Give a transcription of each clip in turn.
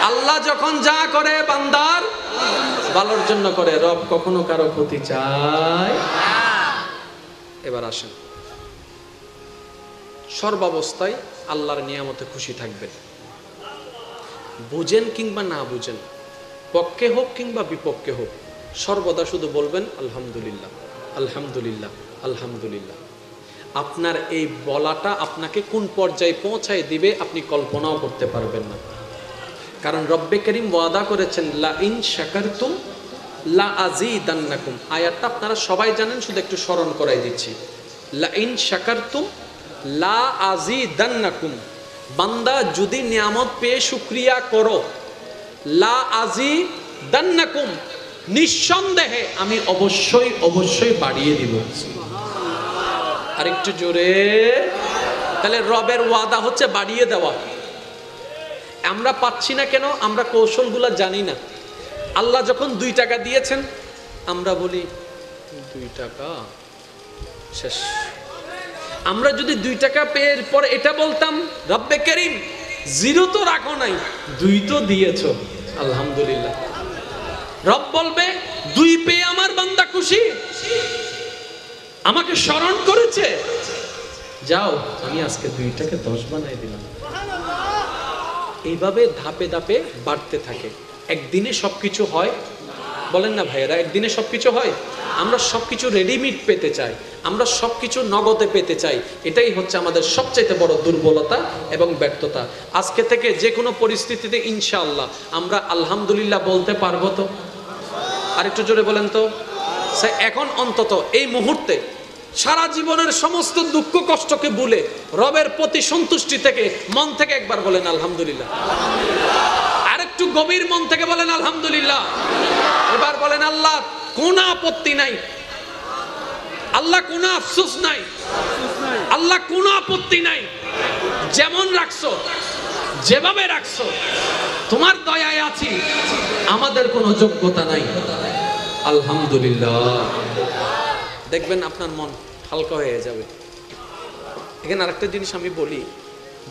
আল্লাহ যখন যা করে বান্দার ভালোর জন্য করে, রব কখনো কারো ক্ষতি চায় না। এবার আসেন, সর্বাবস্থায় আল্লাহর নিয়ামতে খুশি থাকবেন, বুঝেন কিংবা না বুঝেন, পক্ষে হোক কিংবা বিপক্ষে হোক, সর্বদা শুধু বলবেন আলহামদুলিল্লাহ, আলহামদুলিল্লাহ, আলহামদুলিল্লাহ। আপনার এই বলাটা আপনাকে কোন পর্যায়ে পৌঁছায় দিবে আপনি কল্পনাও করতে পারবেন না। কারণ রব্বে করিম ওয়াদা করেছেন লা ইন শাকারতুম লা আযীদান্নাকুম। আয়াতটা আপনারা সবাই জানেন, শুধু একটু স্মরণ করাই দিচ্ছি। লা ইন শাকারতুম লা আযীদান্নাকুম, বান্দা যদি নিয়ামত পেয়ে শুকরিয়া করো, লা আযীদান্নাকুম, নিঃসন্দেহে আমি অবশ্যই অবশ্যই বাড়িয়ে দিব। আরেকটু জোরে। তাহলে রবের ওয়াদা হচ্ছে বাড়িয়ে দেওয়া। আমরা পাচ্ছি না কেন? আমরা কৌশলগুলো জানি না। আল্লাহ যখন 2 টাকা দিয়েছেন আমরা বলি 2 টাকা শেষ। আমরা যদি 2 টাকা পেয়ে পর এটা বলতাম রব্বে করিম 0 তো রাখো নাই, 2 তো দিয়েছো, আলহামদুলিল্লাহ। রব বলবে 2 পেয়ে আমার বান্দা খুশি, আমাকে স্মরণ করেছে, যাও আমি আজকে 2 টাকে 10 বানাই দিলাম। এইভাবে ধাপে ধাপে বাড়তে থাকে। একদিনে সবকিছু হয়? বলেন না ভাইয়েরা, একদিনে সবকিছু হয়? আমরা সবকিছু রেডিমেড পেতে চাই, আমরা সবকিছু নগদে পেতে চাই। এটাই হচ্ছে আমাদের সবচেয়ে বড় দুর্বলতা এবং ব্যর্থতা। আজকে থেকে যে কোনো পরিস্থিতিতে ইনশাআল্লাহ আমরা আলহামদুলিল্লাহ বলতে পারবো তো? আরেকটু জোরে বলেন তো। এখন অন্তত এই মুহূর্তে সারা জীবনের সমস্ত দুঃখ কষ্টকে ভুলে রবের প্রতি সন্তুষ্টি থেকে মন থেকে একবার বলেন আলহামদুলিল্লাহ। আরেকটু গভীর মন থেকে বলেন আলহামদুলিল্লাহ। এবার বলেন আল্লাহ কোনো আপত্তি নাই, আল্লাহ কোনো আফসোস নাই, আল্লাহ কোনো আপত্তি নাই, যেমন রাখছো যেভাবে রাখছো তোমার দয়ায় আছি, আমাদের কোনো যোগ্যতা নাই, আলহামদুলিল্লাহ। দেখবেন আপনার মন হালকা হয়ে যাবে। এখানে আরেকটা জিনিস আমি বলি,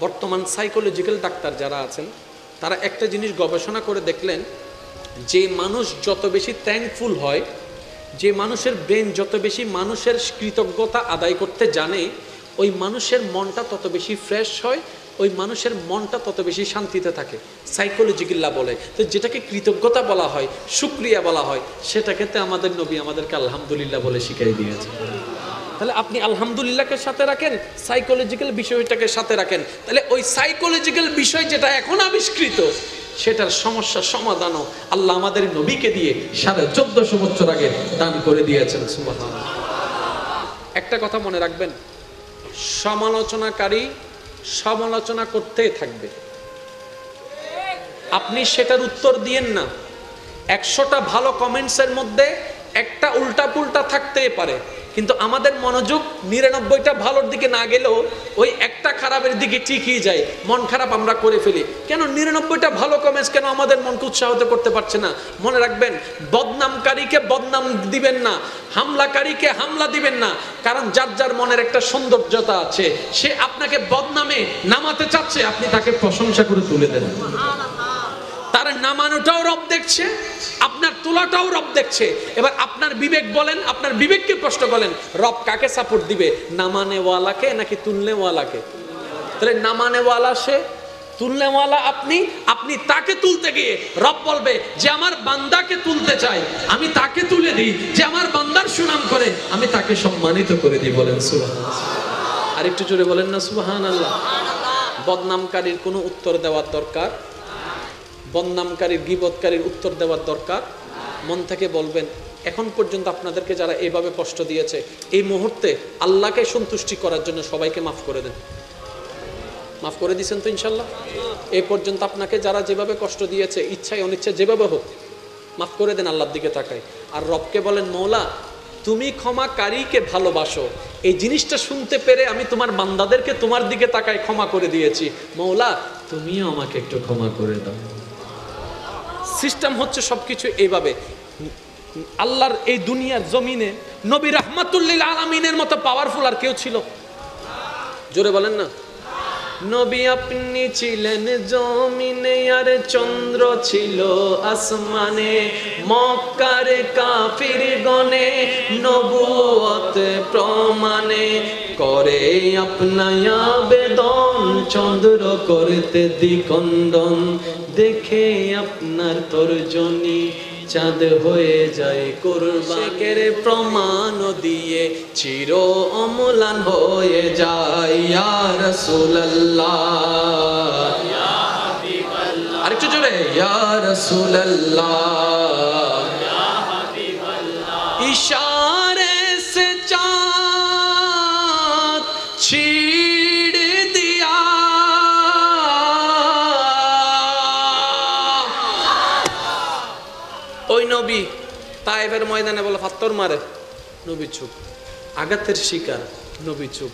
বর্তমান সাইকোলজিক্যাল ডাক্তার যারা আছেন তারা একটা জিনিস গবেষণা করে দেখলেন, যে মানুষ যত বেশি থ্যাঙ্কফুল হয়, যে মানুষের ব্রেন যত বেশি মানুষের কৃতজ্ঞতা আদায় করতে জানে, ওই মানুষের মনটা তত বেশি ফ্রেশ হয়, ওই মানুষের মনটা তত বেশি শান্তিতে থাকে। সাইকোলজিক্যাল বলে তো, যেটাকে কৃতজ্ঞতা বলা হয়, শুকরিয়া বলা হয়, সেটাকে তো আমাদের নবী আমাদেরকে আলহামদুলিল্লাহ বলে শিখিয়ে দিয়েছে। তাহলে আপনি আলহামদুলিল্লাহকে সাথে রাখেন, সাইকোলজিক্যাল বিষয়টাকে সাথে রাখেন, তাহলে ওই সাইকোলজিক্যাল বিষয় যেটা এখন আবিষ্কৃত সেটার সমস্যার সমাধানও আল্লাহ আমাদের নবীকে দিয়ে 1450 বছর আগে দান করে দিয়েছেন। সুবহানাল্লাহ। একটা কথা মনে রাখবেন, সমালোচনাকারী সমালোচনা করতেই থাকবে, আপনি সেটার উত্তর দিয়েন না। 100টা ভালো কমেন্টসের মধ্যে একটা উল্টা পুল্টা থাকতেই পারে, কিন্তু আমাদের মনোযোগ 99টা ভালোর দিকে না গেলেও ওই একটা খারাপের দিকে ঠিকই যায়। মন খারাপ আমরা করে ফেলি কেন? 99টা ভালো কমেন্টস কেন আমাদের মনকে উৎসাহিত করতে পারছে না? মনে রাখবেন, বদনামকারীকে বদনাম দিবেন না, হামলাকারীকে হামলা দিবেন না। কারণ যার যার মনের একটা সৌন্দর্যতা আছে, সে আপনাকে বদনামে নামাতে চাচ্ছে, আপনি তাকে প্রশংসা করে তুলে দেন। তার নামানোটাও রব দেখছে, আপনার তোলাটাও রব দেখছে। এবার আপনার বিবেক বলেন, আপনার বিবেককে প্রশ্ন করেন, রব কাকে সাপোর্ট দিবে, নামানেওয়ালাকে নাকি তুলনেওয়ালাকে? তাহলে নামানেওয়ালা সে, তুলনেওয়ালা আপনি। আপনি তাকে তুলতে গিয়ে রব বলবে যে আমার বান্দাকে তুলতে চাই, আমি তাকে তুলে দিই। যে আমার বান্দার সুনাম করে, আমি তাকে সম্মানিত করে দিই। বলেন সুবহানাল্লাহ। আর একটু জোরে বলেন না সুবহানাল্লাহ। বদনামকারীর কোনো উত্তর দেওয়ার দরকার, বদনামকারীর গীবতকারীর উত্তর দেওয়ার দরকার। মন থেকে বলবেন, এখন পর্যন্ত আপনাদেরকে যারা এইভাবে কষ্ট দিয়েছে, এই মুহূর্তে আল্লাহকে সন্তুষ্টি করার জন্য সবাইকে মাফ করে দেন। মাফ করে দিয়েছেন তো ইনশাল্লাহ? এই পর্যন্ত আপনাকে যারা যেভাবে কষ্ট দিয়েছে, ইচ্ছায় অনিচ্ছায় যেভাবে হোক, মাফ করে দেন, আল্লাহর দিকে তাকায়। আর রবকে বলেন, মৌলা তুমি ক্ষমাকারীকে ভালোবাসো, এই জিনিসটা শুনতে পেরে আমি তোমার বান্দাদেরকে তোমার দিকে তাকায় ক্ষমা করে দিয়েছি। মৌলা তুমিও আমাকে একটু ক্ষমা করে দাও। সিস্টেম হচ্ছে সবকিছু এইভাবে। আল্লাহর এই দুনিয়ার জমিনে নবী রাহমাতুল লিল আলামিনের মতো পাওয়ারফুল আর কেউ ছিল? জোরে বলেন না। নবী আপনি ছিলেন জমিনে আর চন্দ্র ছিল আসমানে, মক্কার কাফির গণে নবুয়ত প্রমাণে করে আপনায় আবেদন, চন্দ্র করতে দ্বিখণ্ডন, দেখে আপনার তর্জনী চাঁদ হয়ে যায় কুরবানের প্রমাণ দিয়ে চির অম্লান হয়ে যায় ইয়া রাসূলুল্লাহ, ইয়া হাবিবাল্লাহ, আরেকটু জোরে ইয়া রাসূলুল্লাহ, ইয়া হাবিবাল্লাহ। ইশারে সে চাঁদ ছিড় দিয়া ওই নবী তায়েফের ময়দানে বলে পাথর মারে, নবী চুপ। আঘাতের শিকার, নবী চুপ।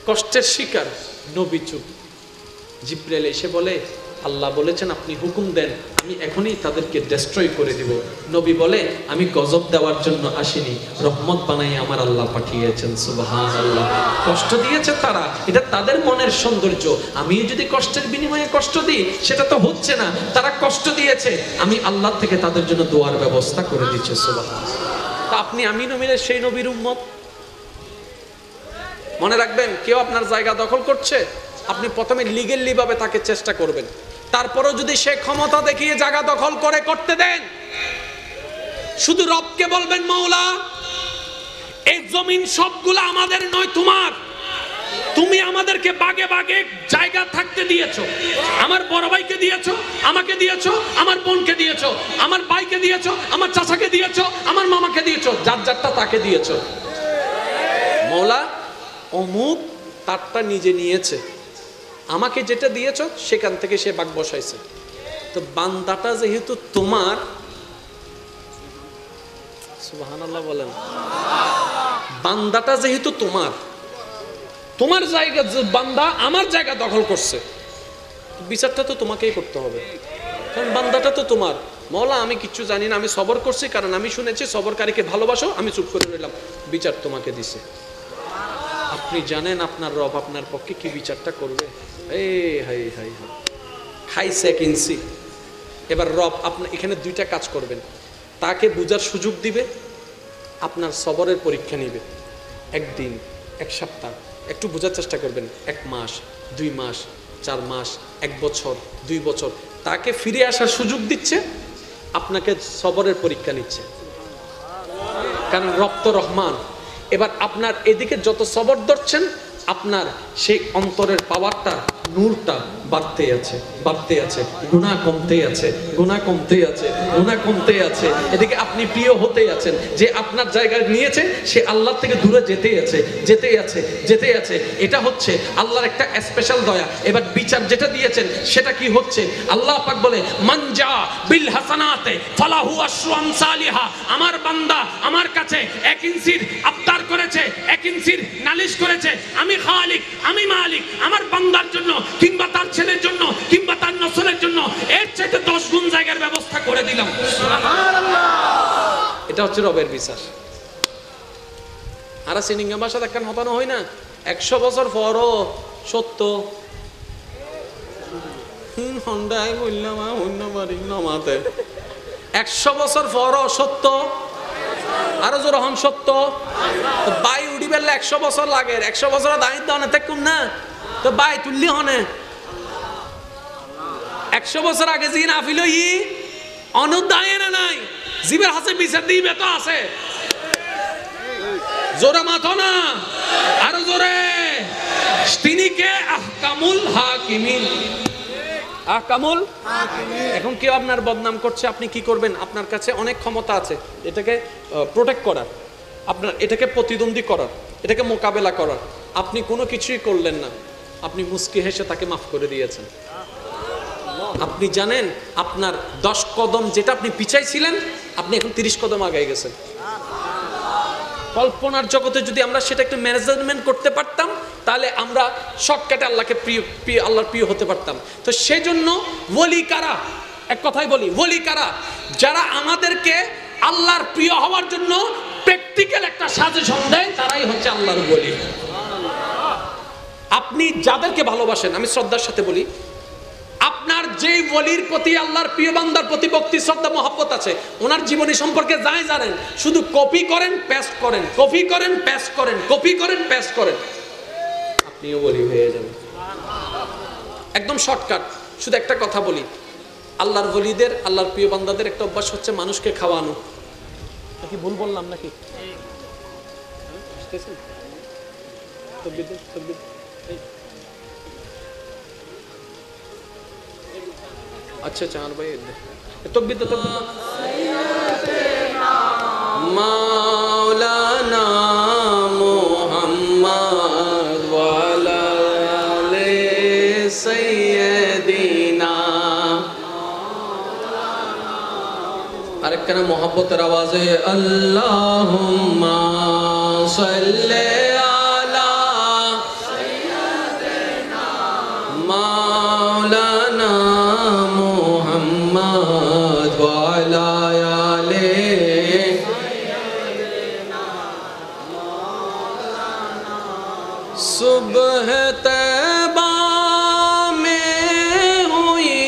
কষ্টের শিকার, নবী চুপ। জিবরাইল এসে বলে আল্লাহ বলেছেন আপনি হুকুম দেন, আমি এখনই তাদেরকে ডেস্ট্রয় করে দিব। নবী বলে আমি গজব দেওয়ার জন্য আসিনি, রহমত বানাই আমার আল্লাহ পাঠিয়েছেন। সুবহানাল্লাহ। কষ্ট দিয়েছে তারা, এটা তাদের মনের সৌন্দর্য। আমি যদি কষ্টের বিনিময়ে কষ্ট দিই সেটা তো হচ্ছে না, তারা কষ্ট দিয়েছে, আমি আল্লাহ থেকে তাদের জন্য দোয়ার ব্যবস্থা করে দিচ্ছি। সুবহানাল্লাহ। তা আপনি আমি নবীর সেই নবীর উম্মত। মনে রাখবেন, কেউ আপনার জায়গা দখল করছে, আপনি প্রথমে লিগেলি ভাবে তাকে চেষ্টা করবেন, তারপরেও যদি সে ক্ষমতা দেখিয়ে জায়গা দখল করে, করতে দেন। শুধু রবকে বলবেন মওলা এই জমিন সবগুলা আমাদের নয়, তোমার। তুমি আমাদেরকে বাগে বাগে জায়গা থাকতে দিয়েছো, আমার বড় ভাইকে দিয়েছো, আমাকে দিয়েছো, আমার বোনকে দিয়েছো, আমার ভাইকে দিয়েছো, আমার চাচাকে দিয়েছো, আমার মামাকে দিয়েছো, যার যারটা তাকে দিয়েছো। মওলা অমুক তারটা নিজে নিয়েছে, আমাকে যেটা দিয়েছো সেখান থেকে সে বাগ বসাইছে, তো বান্দাটা যেহেতু তোমার, সুবহানাল্লাহ বলেন, বান্দাটা যেহেতু তোমার, তোমার জায়গা, বান্দা আমার জায়গা দখল করছে, বিচারটা তো তোমাকেই করতে হবে, কারণ বান্দাটা তো তোমার। মওলা আমি কিচ্ছু জানি না, আমি সবর করছি, কারণ আমি শুনেছি সবরকারীকে ভালোবাসো, আমি চুপ করে রইলাম, বিচার তোমাকে দিছে। আপনি জানেন আপনার রব আপনার পক্ষে কি বিচারটা করবে? খাইছে এক ইঞ্চি। এবার রব আপনার এখানে দুইটা কাজ করবেন, তাকে বুঝার সুযোগ দিবে, আপনার সবরের পরীক্ষা নিবে। একদিন, এক সপ্তাহ একটু বোঝার চেষ্টা করবেন, 1 মাস, 2 মাস, 4 মাস, 1 বছর, 2 বছর, তাকে ফিরে আসার সুযোগ দিচ্ছে, আপনাকে সবরের পরীক্ষা নিচ্ছে, কারণ রব তো রহমান। এবার আপনার এদিকে যত সবর ধরছেন, আপনার সেই অন্তরের পাওয়ারটা, নূরটা বাড়তে আছে, বাড়তে আছে, গুনাহ কমতে আছে, গুনাহ কমতে আছে, গুনাহ কমতে আছে। এদিকে আপনি প্রিয় হতে আছেন, যে আপনার জায়গায় নিয়েছে সে আল্লাহ থেকে দূরে যেতে আছে, যেতে আছে, যেতে আছে। এটা হচ্ছে আল্লাহর একটা স্পেশাল দয়া। এবার বিচার যেটা দিয়েছেন সেটা কি হচ্ছে? আল্লাহ পাক বলে মানজা বিল হাসানাতে ফালাহু আশরু আমসালিহা। আমার বান্দা আমার কাছে 1 ইঞ্চির আবদার করেছে, 1 ইঞ্চির নালিশ করেছে, আমি খালিক, আমি মালিক, আমার বান্দার জন্য কিংবা তার ছেলের জন্য কিংবা তার নসলের জন্য এর চাইতে 10 গুণ জায়গার ব্যবস্থা করে দিলাম। সুবহানাল্লাহ। এটা হচ্ছে রবের বিচার। আর সিনিঙ্গা ভাষা দেখান হতানো হয় না, 100 বছর পরও সত্য। হন্ডাই বললাম অন্য বাড়ি নমাতে 100 বছর পরও সত্য, আরো জোর হন সত্য। বাই উড়ি বেললে 100 বছর লাগে, 100 বছর দাঁড়িয়ে দাও না থাকুন না, তো বাই তুললি হনে 100 বছর আগে জি না ফিল ই অনুদায় না নাই, জীবের হাতে বিচার দিবে তো আছে। জোরে মাথো না, আরো জোরে। তিনি কে আহকামুল হাকিমিন, আহকামুল হাকিমিন। এখন কেউ আপনার বদনাম করছে, আপনি কি করবেন? আপনার কাছে অনেক ক্ষমতা আছে এটাকে প্রোটেক্ট করার, আপনার এটাকে প্রতিদ্বন্দ্বী করার, এটাকে মোকাবেলা করার। আপনি কোনো কিছুই করলেন না, আপনি মুস্কি হেসে তাকে মাফ করে দিয়েছেন। আপনি জানেন আপনার 10 কদম যেটা আপনি পিছাইছিলেন, আপনি এখন 30 কদম আগায় গেছেন। কল্পনার জগতে যদি আমরা সেটা একটু ম্যানেজমেন্ট করতে পারতাম, তাহলে আমরা শর্টকাটে আল্লাহকে প্রিয় আল্লাহর প্রিয় হতে পারতাম। তো সেজন্য ওলি কারা, এক কথাই বলি, ওলি কারা? যারা আমাদেরকে আল্লাহর প্রিয় হওয়ার জন্য প্র্যাকটিক্যাল একটা সাজেশন দেয়, তারাই হচ্ছে আল্লাহর ওলি। আপনি যাদেরকে ভালোবাসেন, আমি শ্রদ্ধার সাথে বলি, আপনার যেই ওলির প্রতি, আল্লাহর প্রিয় বান্দার প্রতি ভক্তি শ্রদ্ধা মহব্বত আছে, ওনার জীবনী সম্পর্কে যাই জানেন, শুধু কপি করেন পেস্ট করেন, কপি করেন পেস্ট করেন, কপি করেন পেস্ট করেন, আপনিও ওলি হয়ে যাবেন। একদম শর্টকাট। শুধু একটা কথা বলি, আল্লাহর ওলিদের, আল্লাহর প্রিয় বান্দাদের একটা অভ্যাস হচ্ছে মানুষকে খাওয়ানো। নাকি ভুল বললাম নাকি? আচ্ছা চার ভাই তকবীর তো মাওলানা মুহাম্মদ ওয়ালা আলে সাইয়্যিদিনা। আরেকখানা মোহাব্বতের আওয়াজে আল্লাহুম্মা সাল্লি আলা সাইয়্যিদিনা মাওলানা মুহাম্মদ ওয়ালা আলে সাইয়্যিদিনা মাওলানা। সুবহ तैबा में हुई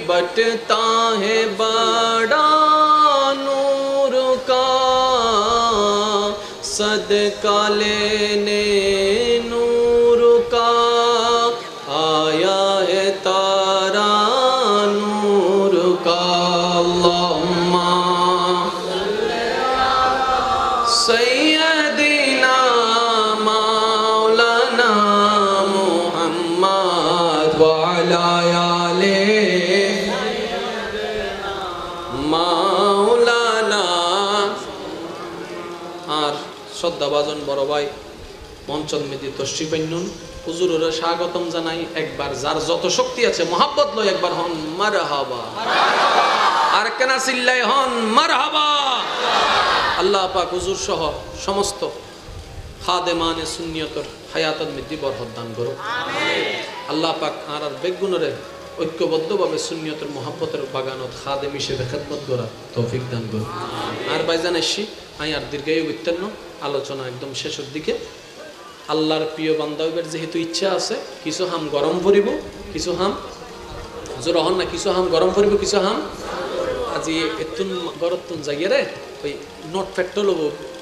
बटता है बड़ा नूर का, सदका लेने नूर का आया है तारा नूर का। अल्लाहुम्मा सय्यदिना मौलाना मुहम्मद वाला आले মাওলানা। আর শ্রদ্ধাভাজন বড় ভাই মঞ্চল মেদি তশরিফান্নুন হুজুরের স্বাগতম জানাই। একবার যার যত শক্তি আছে মোহাব্বত লয় একবার হন মারহাবা, আর কেনা চিল্লাই হন মারহাবা। আল্লাহ পাক হুজুর সহ সমস্ত খাদেমানে সুন্নিয়তর হায়াতত মৃদ্ধি বরকত দান করুক। আল্লাহ পাক আর বেগুনরে ঐক্যবদ্ধভাবে সুন্নিয়তের মোহাব্বতের বাগানত খাদেম হিসেবে খেদমত করা তৌফিক দান করুক। আর ভাইজান এসি আমি আর দীর্ঘায়ু উত্তীর্ণ আলোচনা একদম শেষের দিকে। আল্লাহর প্রিয় বান্দাবের যেহেতু ইচ্ছা আছে, কিছু হাম গরম ভরিব, কিছু হাম জোর হন না, কিছু হাম গরম ভরিব, কিছু হাম আজি এতুন গরতুন যাইয়ে রে ওই নোট ফ্যাক্টর লব,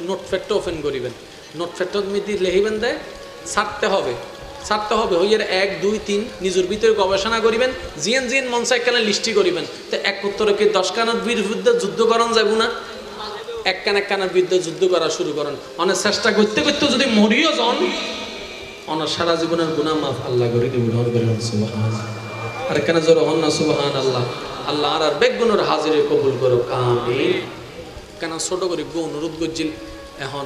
নোট ফ্যাক্টর ওপেন করিবেন, নোট ফ্যাক্টর মিদি লেখিবেন দেয় ছাড়তে হবে, ছাড়তে হবে হইয়ের 1 2 3 নিজের ভিতরে গবেষণা করিবেন, জিএন জিএন মনসা একখানে লিস্টি করিবেন। তো এক উত্তরে কি 10 কানার বিরুদ্ধে যুদ্ধ করন যাব না, এক কানার বিরুদ্ধে যুদ্ধ করা শুরু করেন। অনেক চেষ্টা করতে করতে যদি মরিও যান, অনার সারা জীবনের গুনাহ মাফ আল্লাহ করে দিবেন। সুবহানাল্লাহ। আর কেন জোর হন না সুবহানাল্লাহ। আল্লাহ আর বেগুনের হাজিরে কবুল করো, আমিন। কেন ছোট করে গো অনুরোধ করছিল, এখন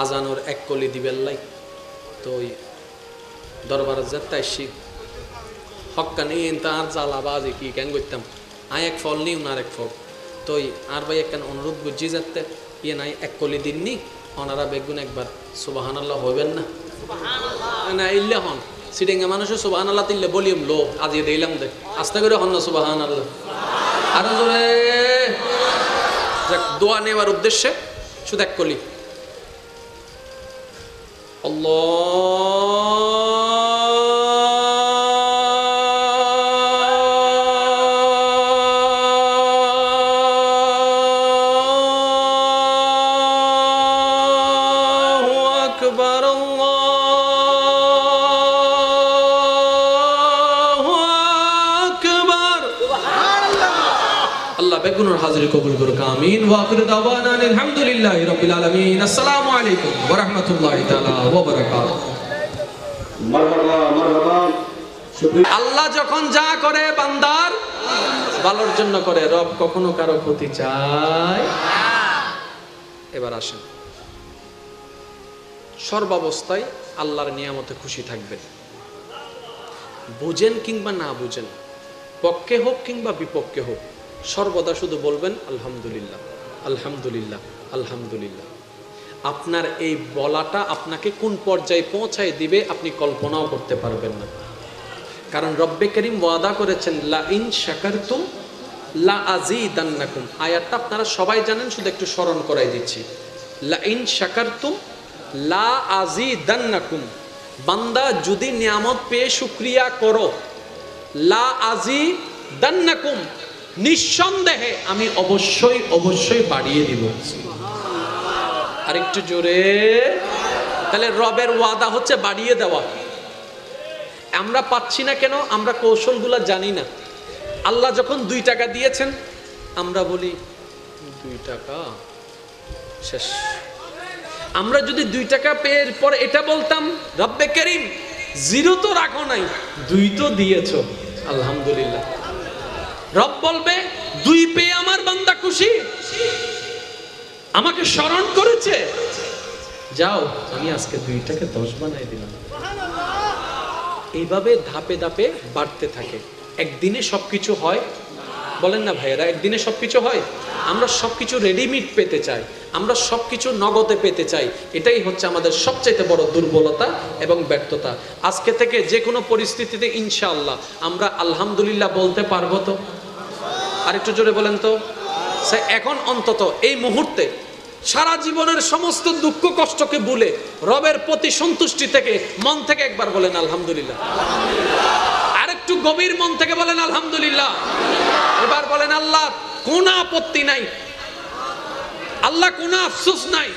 আজানোর 1 কলি দিবেন লাই, তো ওই দরবারে যেতাই শিখ হক্কা নেই তার জ্বালাবাজি কি কেন করতাম, আয় 1 ফল নিই উনার 1 ফল, তো ওই আর ভাই একখান অনুরোধ বুঝি যেতে ইয়ে নাই 1 কলি দিননি, ওনারা বেগুন একবার সুবহানাল্লাহ হইবেন না? না ইল্লে হন সিটিংয়ে মানুষের সুবহানাল্লাহ তিল্লে বলিম লো আজিয়ে দিলাম দে আস্তে করে হন না সুবহানাল্লাহ। আর জোরে দোয়া নেওয়ার উদ্দেশ্যে শুধু 1 কলি আল্লাহু আকবার, আল্লাহু আকবার। আল্লাহ বেগুনের হাজিরি কবুল করুক, আমিন। ওয়া আখিরু দাওয়ানা আলহামদুলিল্লাহি রাব্বিল আলামিন। আসসালামু আলাইকুম ওয়া রাহমাতুল্লাহি তাআলা ওয়া বারাকাতুহু। মারহাবা মারহাবা। আল্লাহ যখন যা করে বান্দার ভালোর জন্য করে, রব কখনো কারো ক্ষতি চায় না। এবার আসেন, সর্বাবস্থায় আল্লাহর নিয়ামতে খুশি থাকবেন, বুঝেন কিংবা না বুঝেন, পক্ষে হোক কিংবা বিপক্ষে হোক, সর্বদা শুধু বলবেন আলহামদুলিল্লাহ আলহামদুলিল্লাহ আলহামদুলিল্লাহ। আপনার এই বলাটা আপনাকে কোন পর্যায়ে পৌঁছায় দিবে আপনি কল্পনাও করতে পারবেন না। কারণ রব্বে করিম ওয়াদা করেছেন লা ইন শাকারতুম লা আযীদান্নাকুম। আয়াতটা আপনারা সবাই জানেন, শুধু একটু স্মরণ করাই দিচ্ছি। লা ইন শাকারতুম লা আজিদান্নাকুম, বান্দা যদি নিয়ামত পেয়ে শুকরিয়া করো, লা আজিদান্নাকুম, নিঃসন্দেহে আমি অবশ্যই অবশ্যই বাড়িয়ে দিব। আরেকটু জোরে। তাহলে রবের ওয়াদা হচ্ছে বাড়িয়ে দেওয়া। আমরা পাচ্ছি না কেন? আমরা কৌশলগুলো জানি না। আল্লাহ যখন 2 টাকা দিয়েছেন, আমরা বলি 2 টাকা শেষ। আমরা যদি 2 টাকা পেয়ে পর এটা বলতাম, রব্বে করিম 0 তো রাখো নাই, 2 তো দিয়েছো, আলহামদুলিল্লাহ। রব বলবে 2 পেয়ে আমার বান্দা খুশি, আমাকে স্মরণ করেছে, যাও আমি আজকে 2 টাকা 10 বানাই দিলাম। এইভাবে ধাপে ধাপে বাড়তে থাকে। একদিনে সবকিছু হয়? বলেন না ভাইয়েরা, একদিনে সবকিছু হয়? আমরা সবকিছু রেডিমেড পেতে চাই, আমরা সবকিছু নগদে পেতে চাই। এটাই হচ্ছে আমাদের সবচেয়ে বড় দুর্বলতা এবং ব্যর্থতা। আজকে থেকে যে কোনো পরিস্থিতিতে ইনশাআল্লাহ আমরা আলহামদুলিল্লাহ বলতে পারবো তো? আরেকটু জোরে বলেন তো। এখন অন্তত এই মুহূর্তে সারা জীবনের সমস্ত দুঃখ কষ্টকে ভুলে রবের প্রতি সন্তুষ্টি থেকে মন থেকে একবার বলেন আলহামদুলিল্লাহ। আরেকটু গভীর মন থেকে বলেন আলহামদুলিল্লাহ। এবার বলেন আল্লাহ কোনো আপত্তি নাই, আল্লাহ কোনো আফসোস নাই,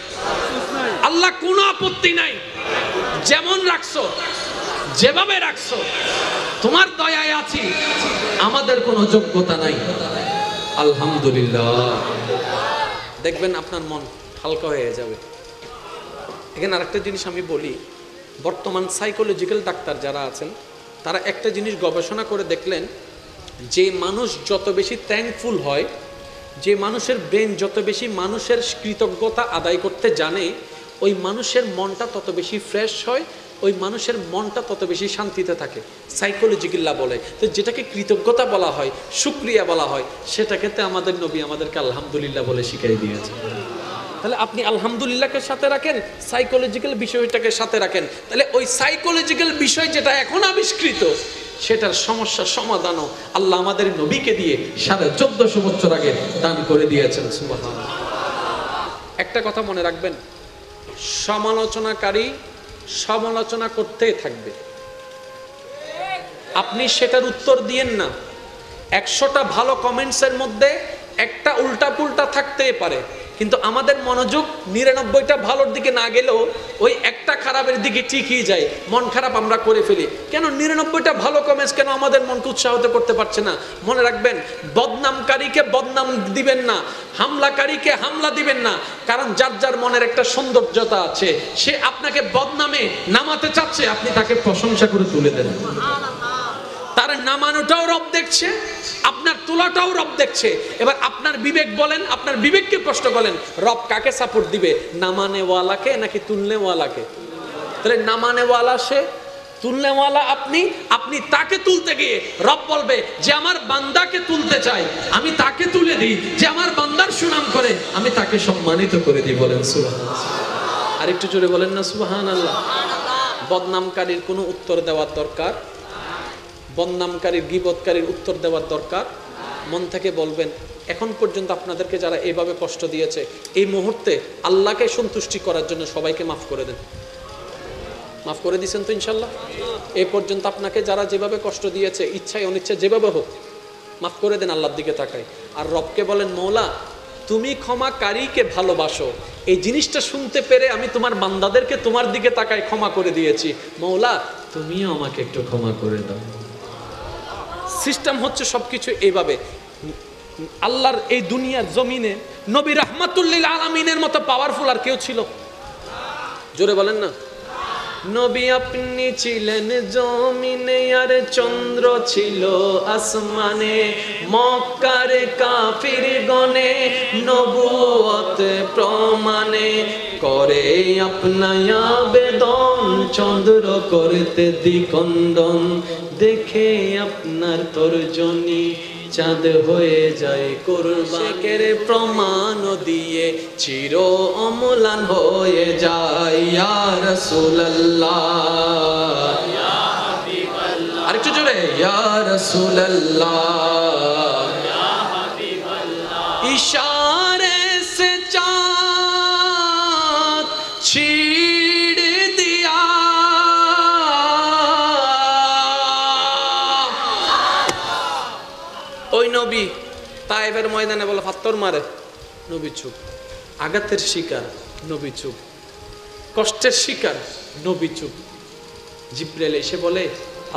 আল্লাহ কোনো আপত্তি নাই। যেমন রাখছো, যেভাবে রাখছো, তোমার দয়ায় আছি, আমাদের কোনো যোগ্যতা নাই, আলহামদুলিল্লাহ। দেখবেন আপনার মন হালকা হয়ে যাবে। এখানে আরেকটা জিনিস আমি বলি, বর্তমান সাইকোলজিক্যাল ডাক্তার যারা আছেন তারা একটা জিনিস গবেষণা করে দেখলেন, যে মানুষ যত বেশি থ্যাঙ্কফুল হয়, যে মানুষের ব্রেন যত বেশি মানুষের কৃতজ্ঞতা আদায় করতে জানে, ওই মানুষের মনটা তত বেশি ফ্রেশ হয়, ওই মানুষের মনটা তত বেশি শান্তিতে থাকে। সাইকোলজিক্যাল বলে তো, যেটাকে কৃতজ্ঞতা বলা হয়, শুকরিয়া বলা হয়, সেটাকে তো আমাদের নবী আমাদেরকে আলহামদুলিল্লাহ বলে শিখিয়ে দিয়েছে। তাহলে আপনি আলহামদুলিল্লাহকে সাথে রাখেন, সাইকোলজিক্যাল বিষয়টাকে সাথে রাখেন, তাহলে ওই সাইকোলজিক্যাল বিষয় যেটা এখন আবিষ্কৃত, সেটার সমস্যার সমাধানও আল্লাহ আমাদের নবীকে দিয়ে 1450 বছর আগে দান করে দিয়েছেন। সুবহানাল্লাহ। একটা কথা মনে রাখবেন, সমালোচনাকারী সমালোচনা করতেই থাকবে, আপনি সেটার উত্তর দিয়েন না। 100টা ভালো কমেন্টসের মধ্যে একটা উল্টা পুল্টা থাকতেই পারে, কিন্তু আমাদের মনোযোগ 99টা ভালোর দিকে না গেলেও ওই একটা খারাপের দিকে ঠিকই যায়, মন খারাপ আমরা করে ফেলি। কেন 99টা ভালো কমেন্টস কেন আমাদের মনকে উৎসাহিত করতে পারছে না? মনে রাখবেন, বদনামকারীকে বদনাম দিবেন না, হামলাকারীকে হামলা দিবেন না, কারণ যার যার মনের একটা সৌন্দর্যতা আছে, সে আপনাকে বদনামে নামাতে চাচ্ছে, আপনি তাকে প্রশংসা করে তুলে দেন। তার নামানোটাও রব দেখছে, আপনার তোলাটাও রব দেখছে। এবার আপনার বিবেক বলেন, আপনার বিবেককে প্রশ্ন করেন, রব কাকে সাপোর্ট দিবে, নামানেওয়ালাকে নাকি তুলনেওয়ালাকে? তাহলে নামানেওয়ালা সে, তুলনেওয়ালা আপনি। আপনি তাকে তুলতে গিয়ে রব বলবে যে আমার বান্দাকে তুলতে চাই, আমি তাকে তুলে দিই, যে আমার বান্দার সুনাম করে আমি তাকে সম্মানিত করে দিই। বলেন সুবহানাল্লাহ। আর একটু জোরে বলেন না সুবহানাল্লাহ। বদনামকারীর কোনো উত্তর দেওয়ার দরকার, বদনামকারীর গীবতকারীর উত্তর দেওয়ার দরকার। মন থেকে বলবেন, এখন পর্যন্ত আপনাদেরকে যারা এইভাবে কষ্ট দিয়েছে, এই মুহূর্তে আল্লাহকে সন্তুষ্টি করার জন্য সবাইকে মাফ করে দেন। মাফ করে দিয়েছেন তো ইনশাল্লাহ? এই পর্যন্ত আপনাকে যারা যেভাবে কষ্ট দিয়েছে, ইচ্ছায় অনিচ্ছায় যেভাবে হোক, মাফ করে দেন, আল্লাহর দিকে তাকাই। আর রবকে বলেন, মৌলা তুমি ক্ষমাকারীকে ভালোবাসো, এই জিনিসটা শুনতে পেরে আমি তোমার বান্দাদেরকে তোমার দিকে তাকাই ক্ষমা করে দিয়েছি, মৌলা তুমিও আমাকে একটু ক্ষমা করে দাও। সিস্টেম হচ্ছে সবকিছু এইভাবে। আল্লাহর এই দুনিয়ার জমিনে নবী রাহমাতুল লিল আলামিনের মতো পাওয়ারফুল আর কেউ ছিল? জোরে বলেন না। নবী আপনি ছিলেন জমিনে আর চন্দ্র ছিল আসমানে, মক্কার কাফির গনে নবুয়ত প্রমাণে করে আপনায় আবেদন, চন্দ্র করতে দ্বিখণ্ডন, দেখে আপনার তর্জনী চাঁদ হয়ে যায় কুরবানের প্রমাণ দিয়ে চির অম্লান হয়ে যায় ইয়া রাসূলুল্লাহ, ইয়া হাবিবাল্লাহ। আরেকটু জোরে, ইয়া রাসূলুল্লাহ, ইয়া হাবিবাল্লাহ। ইশারে সে চাঁদ ছি ওই নবী তায়েফের ময়দানে বলে পাথর মারে, নবী চুপ। আঘাতের শিকার, নবী চুপ। কষ্টের শিকার, নবী চুপ। জিবরাইল এসে বলে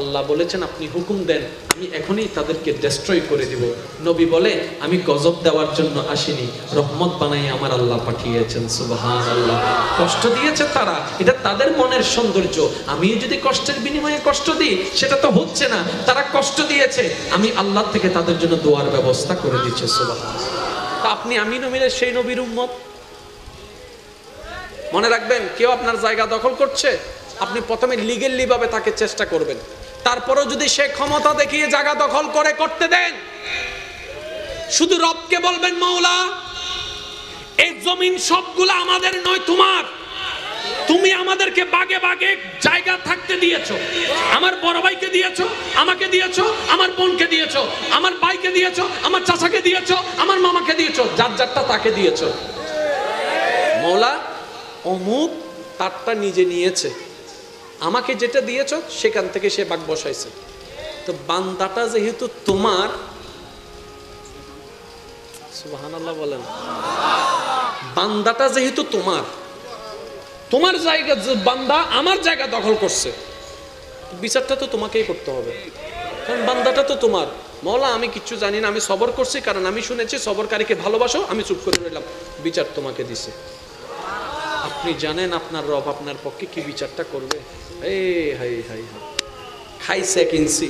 আল্লাহ বলেছেন আপনি হুকুম দেন, আমি এখনই তাদেরকে ডেস্ট্রয় করে দিব। নবী বলে আমি গজব দেওয়ার জন্য আসিনি, রহমত বানাই আমার আল্লাহ পাঠিয়েছেন। সুবহানাল্লাহ। কষ্ট দিয়েছে তারা, এটা তাদের মনের সৌন্দর্য। আমি যদি কষ্টের বিনিময়ে কষ্ট দিই সেটা তো হচ্ছে না, তারা কষ্ট দিয়েছে, আমি আল্লাহ থেকে তাদের জন্য দোয়ার ব্যবস্থা করে দিচ্ছি। সুবহানাল্লাহ। তা আপনি আমি নবীর সেই নবীর উম্মত। মনে রাখবেন, কেউ আপনার জায়গা দখল করছে, আপনি প্রথমে লিগেলি ভাবে তাকে চেষ্টা করবেন, তারপরও যদি সে ক্ষমতা দেখিয়ে জায়গা দখল করে করতে দেন, শুধু রবকে বলবেন মাওলা এই জমিন সবগুলো আমাদের নয়, তোমার। তুমি আমাদেরকে বাগে বাগে জায়গা থাকতে দিয়েছো, আমার বড় ভাইকে দিয়েছো, আমাকে দিয়েছো, আমার বোনকে দিয়েছো, আমার ভাইকে দিয়েছো, আমার চাচাকে দিয়েছো, আমার মামাকে দিয়েছো, যার যারটা তাকে দিয়েছো। মাওলা অমুক তারটা নিজে নিয়েছে, আমাকে যেটা দিয়েছ সেখান থেকে সে ভাগ বসাইছে। তো বান্দাটা যেহেতু তোমার, সুবহানাল্লাহ বলেন, বান্দাটা যেহেতু তোমার, তোমার জায়গা, বান্দা আমার জায়গা দখল করছে, বিচারটা তো তোমাকেই করতে হবে, কারণ বান্দাটা তো তোমার। মাওলা আমি কিচ্ছু জানি না, আমি সবর করছি, কারণ আমি শুনেছি সবরকারীকে ভালোবাসো, আমি চুপ করে রইলাম, বিচার তোমাকে দিছে। আপনি জানেন আপনার রব আপনার পক্ষে কি বিচারটা করবে? খাইছে এক ইঞ্চি।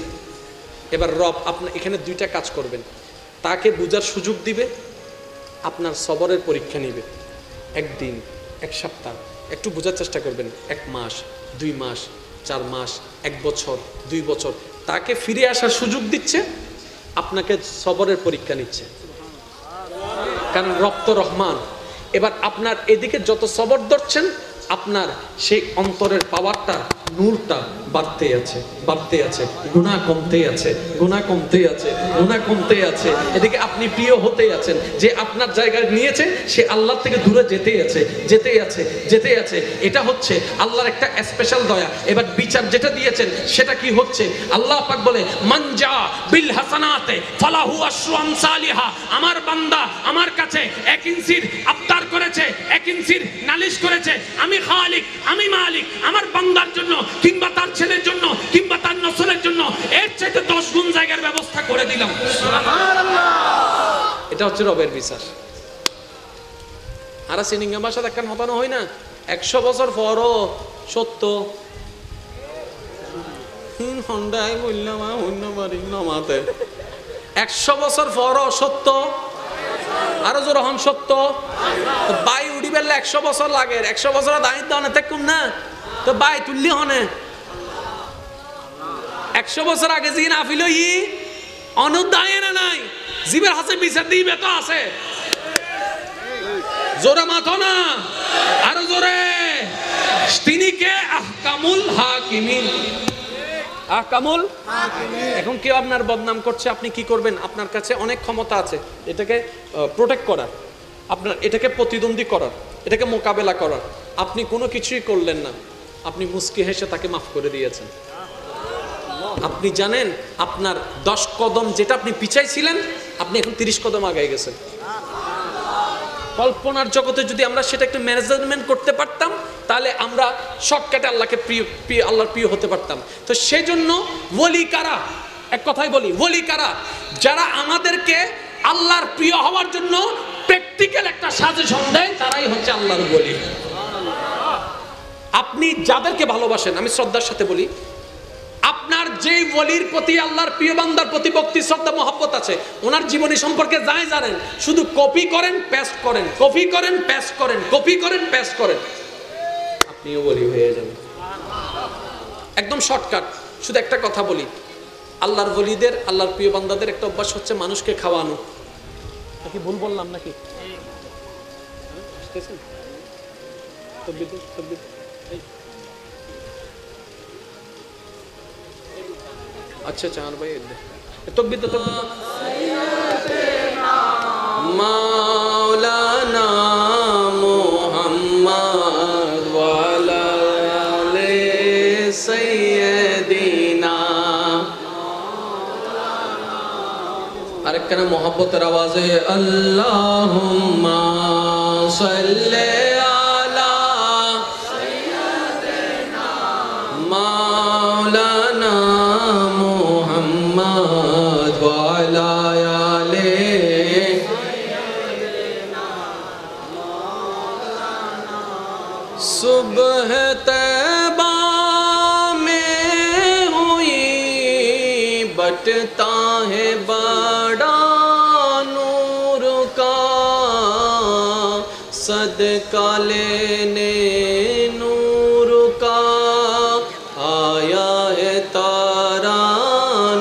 এবার রব আপনার এখানে দুইটা কাজ করবেন, তাকে বুঝার সুযোগ দিবে, আপনার সবরের পরীক্ষা নিবে। একদিন, এক সপ্তাহ একটু বোঝার চেষ্টা করবেন, 1 মাস, 2 মাস, 4 মাস, 1 বছর, 2 বছর, তাকে ফিরে আসার সুযোগ দিচ্ছে, আপনাকে সবরের পরীক্ষা নিচ্ছে, কারণ রব তো রহমান। এবার আপনার এদিকে যত সবর ধরছেন, আপনার সেই অন্তরের পাওয়ারটা, নূরটা বাড়তে আছে, বাড়তে আছে, গুনাহ কমতে আছে, গুনাহ কমতে আছে, গুনাহ কমতে আছে। এদিকে আপনি প্রিয় হতে আছেন, যে আপনার জায়গায় নিয়েছে সে আল্লাহ থেকে দূরে যেতেই আছে, যেতেই আছে, যেতেই আছে। এটা হচ্ছে আল্লাহর একটা স্পেশাল দয়া। এবার বিচার যেটা দিয়েছেন সেটা কি হচ্ছে? আল্লাহ পাক বলে মানজা বিল হাসানাতে ফালাহু আশরু আমসালিহা। আমার বান্দা আমার কাছে 1 ইঞ্চির আবদার করেছে, 1 ইঞ্চির নালিশ করেছে, আমি খালিক, আমি মালিক, আমার বান্দার জন্য কিংবা তার ছেলের জন্য কিংবা তার নসলের জন্য এর চাইতে 10 গুণ জায়গার ব্যবস্থা করে দিলাম। সুবহানাল্লাহ। এটা হচ্ছে রবের বিচার। আর সিনিঙ্গা ভাষা দেখান হতানো হয় না, 100 বছর পরও সত্য। হন্ডাই বললাম অন্য বাড়ি নমাতে 100 বছর পরও সত্য, আরো জোর হন সত্য। বাই উড়ি বেললে 100 বছর লাগে, 100 বছর দায়িত্ব অনেক কম না, তো বাই তুললি হনে 100 বছর আগে জিন আফিল ই অনুদায় না নাই, জীবের হাতে বিচার দিবে তো আছে। জোরে মাথো না, আরো জোরে। তিনি কে আহকামুল হাকিমিন, আহকামুল হাকিমিন। এখন কেউ আপনার বদনাম করছে, আপনি কি করবেন? আপনার কাছে অনেক ক্ষমতা আছে এটাকে প্রোটেক্ট করার, আপনার এটাকে প্রতিদ্বন্দ্বী করার, এটাকে মোকাবেলা করার। আপনি কোনো কিছুই করলেন না, আপনি মুস্কি হেসে তাকে মাফ করে দিয়েছেন। আপনি জানেন আপনার 10 কদম যেটা আপনি পিছাইছিলেন, আপনি এখন 30 কদম আগায় গেছেন। কল্পনার জগতে যদি আমরা সেটা একটু ম্যানেজমেন্ট করতে পারতাম, তাহলে আমরা শর্টকাটে আল্লাহকে প্রিয় আল্লাহর প্রিয় হতে পারতাম। তো সেজন্য ওলি কারা, এক কথাই বলি, ওলি কারা? যারা আমাদেরকে আল্লাহর প্রিয় হওয়ার জন্য প্র্যাকটিক্যাল একটা সাজেশন দেয়, তারাই হচ্ছে আল্লাহর ওলি। আপনি যাদেরকে ভালোবাসেন, আমি শ্রদ্ধার সাথে বলি, আপনার যে ওলির প্রতি, আল্লাহর প্রিয় বান্দার প্রতি ভক্তি শ্রদ্ধা মহব্বত আছে, ওনার জীবনী সম্পর্কে যাই জানেন, শুধু কপি করেন, পেস্ট করেন, কপি করেন, পেস্ট করেন, কপি করেন, পেস্ট করেন, আপনিও ওলি হয়ে যাবেন। একদম শর্টকাট। শুধু একটা কথা বলি, আল্লাহর ওলিদের, আল্লাহর প্রিয় বান্দাদের একটা অভ্যাস হচ্ছে মানুষকে খাওয়ানো। নাকি ভুল বললাম নাকি? আচ্ছা চার ভাই তকবীর তো মাওলানা মুহাম্মদ ওয়ালা আলি সাইয়্যিদিনা আরেকখানা মোহাব্বতের আওয়াজে আল্লাহুম্মা সাল্লি আলা সাইয়্যিদিনা মাওলানা মুহাম্মদ ওয়া আলা আলিহি সাইয়্যিদিনা মাওলানা সুবহ তৈবা में हुई बटता है बड़ा नूर का सदका लेने नूर का आया है तारा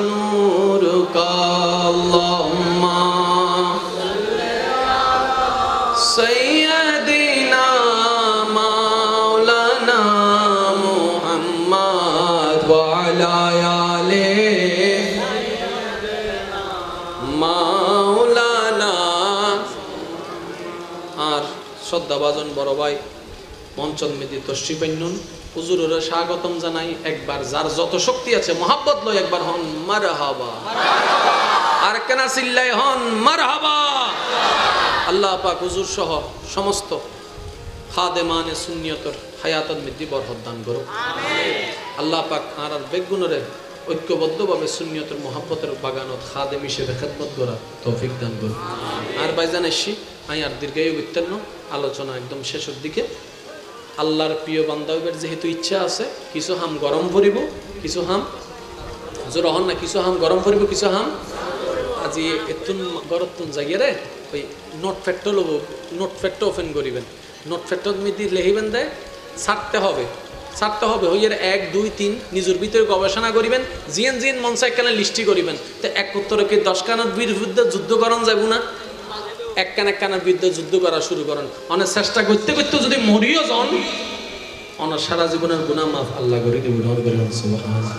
नूर का अल्लाहुम्मा सैयदना मौलाना मुहम्मद व अला आलिहि মাওলানা। আর শ্রদ্ধাভাজন বড় ভাই মঞ্চন মেদি তশরিফান্নুন হুজুরের স্বাগতম জানাই। একবার যার যত শক্তি আছে মোহাব্বত লয় একবার হন মারহাবা, আর কেনা চিল্লাই হন মারহাবা। আল্লাহ পাক হুজুর সহ সমস্ত খাদেমানে সুন্নিয়তর হায়াতত মৃদ্ধি বরকত দান করুক আমিন। আল্লাহ পাক আর বেগুনরে ঐক্যবদ্ধভাবে সুন্নিয়তের মোহাব্বতের বাগানত খাদেম হিসেবে খেদমত করা তৌফিক দান করুন আর ভাইজান এসি আমি আর দীর্ঘায়ু বিত্তেন্ন আলোচনা একদম শেষের দিকে। আল্লাহর প্রিয় বান্দাবের যেহেতু ইচ্ছা আছে কিছু হাম গরম ভরিব, কিছু হাম জোর হন না, কিছু হাম গরম ভরিব, কিছু হাম আজি এতুন গরতুন জায়গা রে ওই নোট ফ্যাক্টর লব, নোট ফ্যাক্টর ওপেন করিবেন, নোট ফ্যাক্টর মিদি লেখিবেন দেয় ছাড়তে হবে, ছাড়তে হবে হইয়ের 1 2 3 নিজের ভিতরে গবেষণা করিবেন, জিএন জিএন মনসাই কানে লিস্টি করিবেন। তো এক উত্তরকে 10 কানার বিরুদ্ধে যুদ্ধ করন যাব না, এক কানার বিরুদ্ধে যুদ্ধ করা শুরু করেন। অনেক চেষ্টা করতে করতে যদি মরিও যান অনার সারা জীবনের গুনাহ মাফ আল্লাহ করে দেবেন। সুবহানাল্লাহ।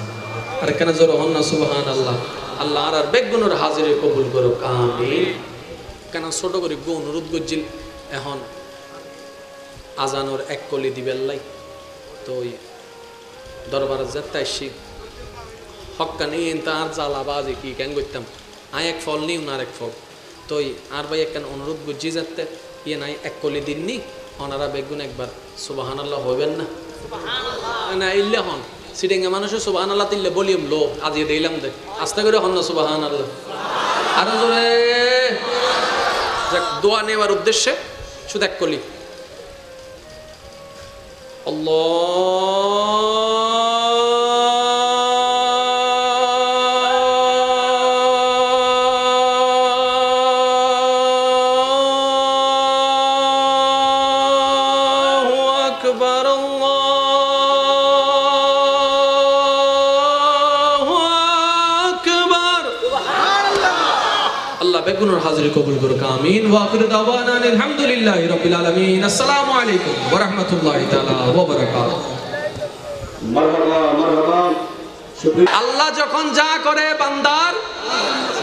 আর কেন জোর হন না সুবহানাল্লাহ। আল্লাহ আর বেগুনের হাজিরে কবুল করুক আমিন। কেন ছোট করে গো অনুরোধ করছিল এখন আজানোর এক কলি দিবেন লাই তো ওই দরবারে যেতাইছি হক্কা নেই তার জ্বালাবাজি কি কেন করতাম আয় এক ফল নিও না আর এক ফল তো আর ভাই একখান অনুরোধ গুজি যাতে ইয়ে নাই এক কলি দিননি ওনারা বেগুন একবার সুবহানাল্লাহ হইবেন না না ইল্লে হন সিডিংয়ে মানুষের সুবহানাল্লাহ তিল্লে বলিম লো আজিয়ে দিলাম দে আস্তে করে হন না সুবহানাল্লাহ। আরো জোরে দোয়া নেওয়ার উদ্দেশ্যে শুধু এক কলি আল্লাহু আকবার আল্লাহু আকবার আল্লাহ বেগুনের হাজিরি কবুল করুক আমিন। ওয়া আখিরু দাওয়ানা আলহামদুলিল্লাহি রাব্বিল আলামিন। আসসালামু আলাইকুম ওয়া রাহমাতুল্লাহি তাআলা ওয়া বারাকাতুহু। মারহাবা মারহাবা। আল্লাহ যখন যা করে বান্দার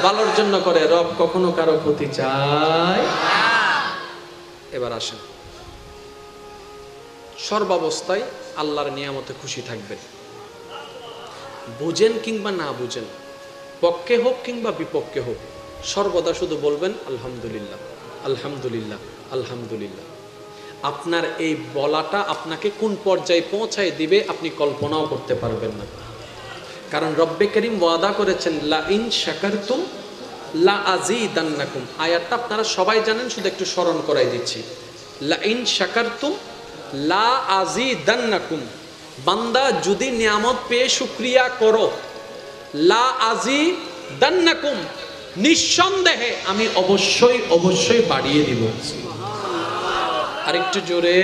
ভালোর জন্য করে, রব কখনো কারো ক্ষতি চায় না। এবার আসেন সর্বাবস্থায় আল্লাহর নিয়ামতে খুশি থাকবেন, বুঝেন কিংবা না বুঝেন, পক্ষে হোক কিংবা বিপক্ষে হোক, সর্বদা শুধু বলবেন আলহামদুলিল্লাহ আলহামদুলিল্লাহ আলহামদুলিল্লাহ। আপনার এই বলাটা আপনাকে কোন পর্যায়ে পৌঁছায় দিবে আপনি কল্পনাও করতে পারবেন না। কারণ রব্বে করিম ওয়াদা করেছেন লা ইন শাকারতুম লা আযীদান্নাকুম। আয়াতটা আপনারা সবাই জানেন, শুধু একটু স্মরণ করাই দিচ্ছি। লা ইন শাকারতুম লা আযীদান্নাকুম, বান্দা যদি নিয়ামত পেয়ে শুকরিয়া করো, লা আযীদান্নাকুম, নিঃসন্দেহে আমি অবশ্যই অবশ্যই বাড়িয়ে দিব। আরেকটু জোরে।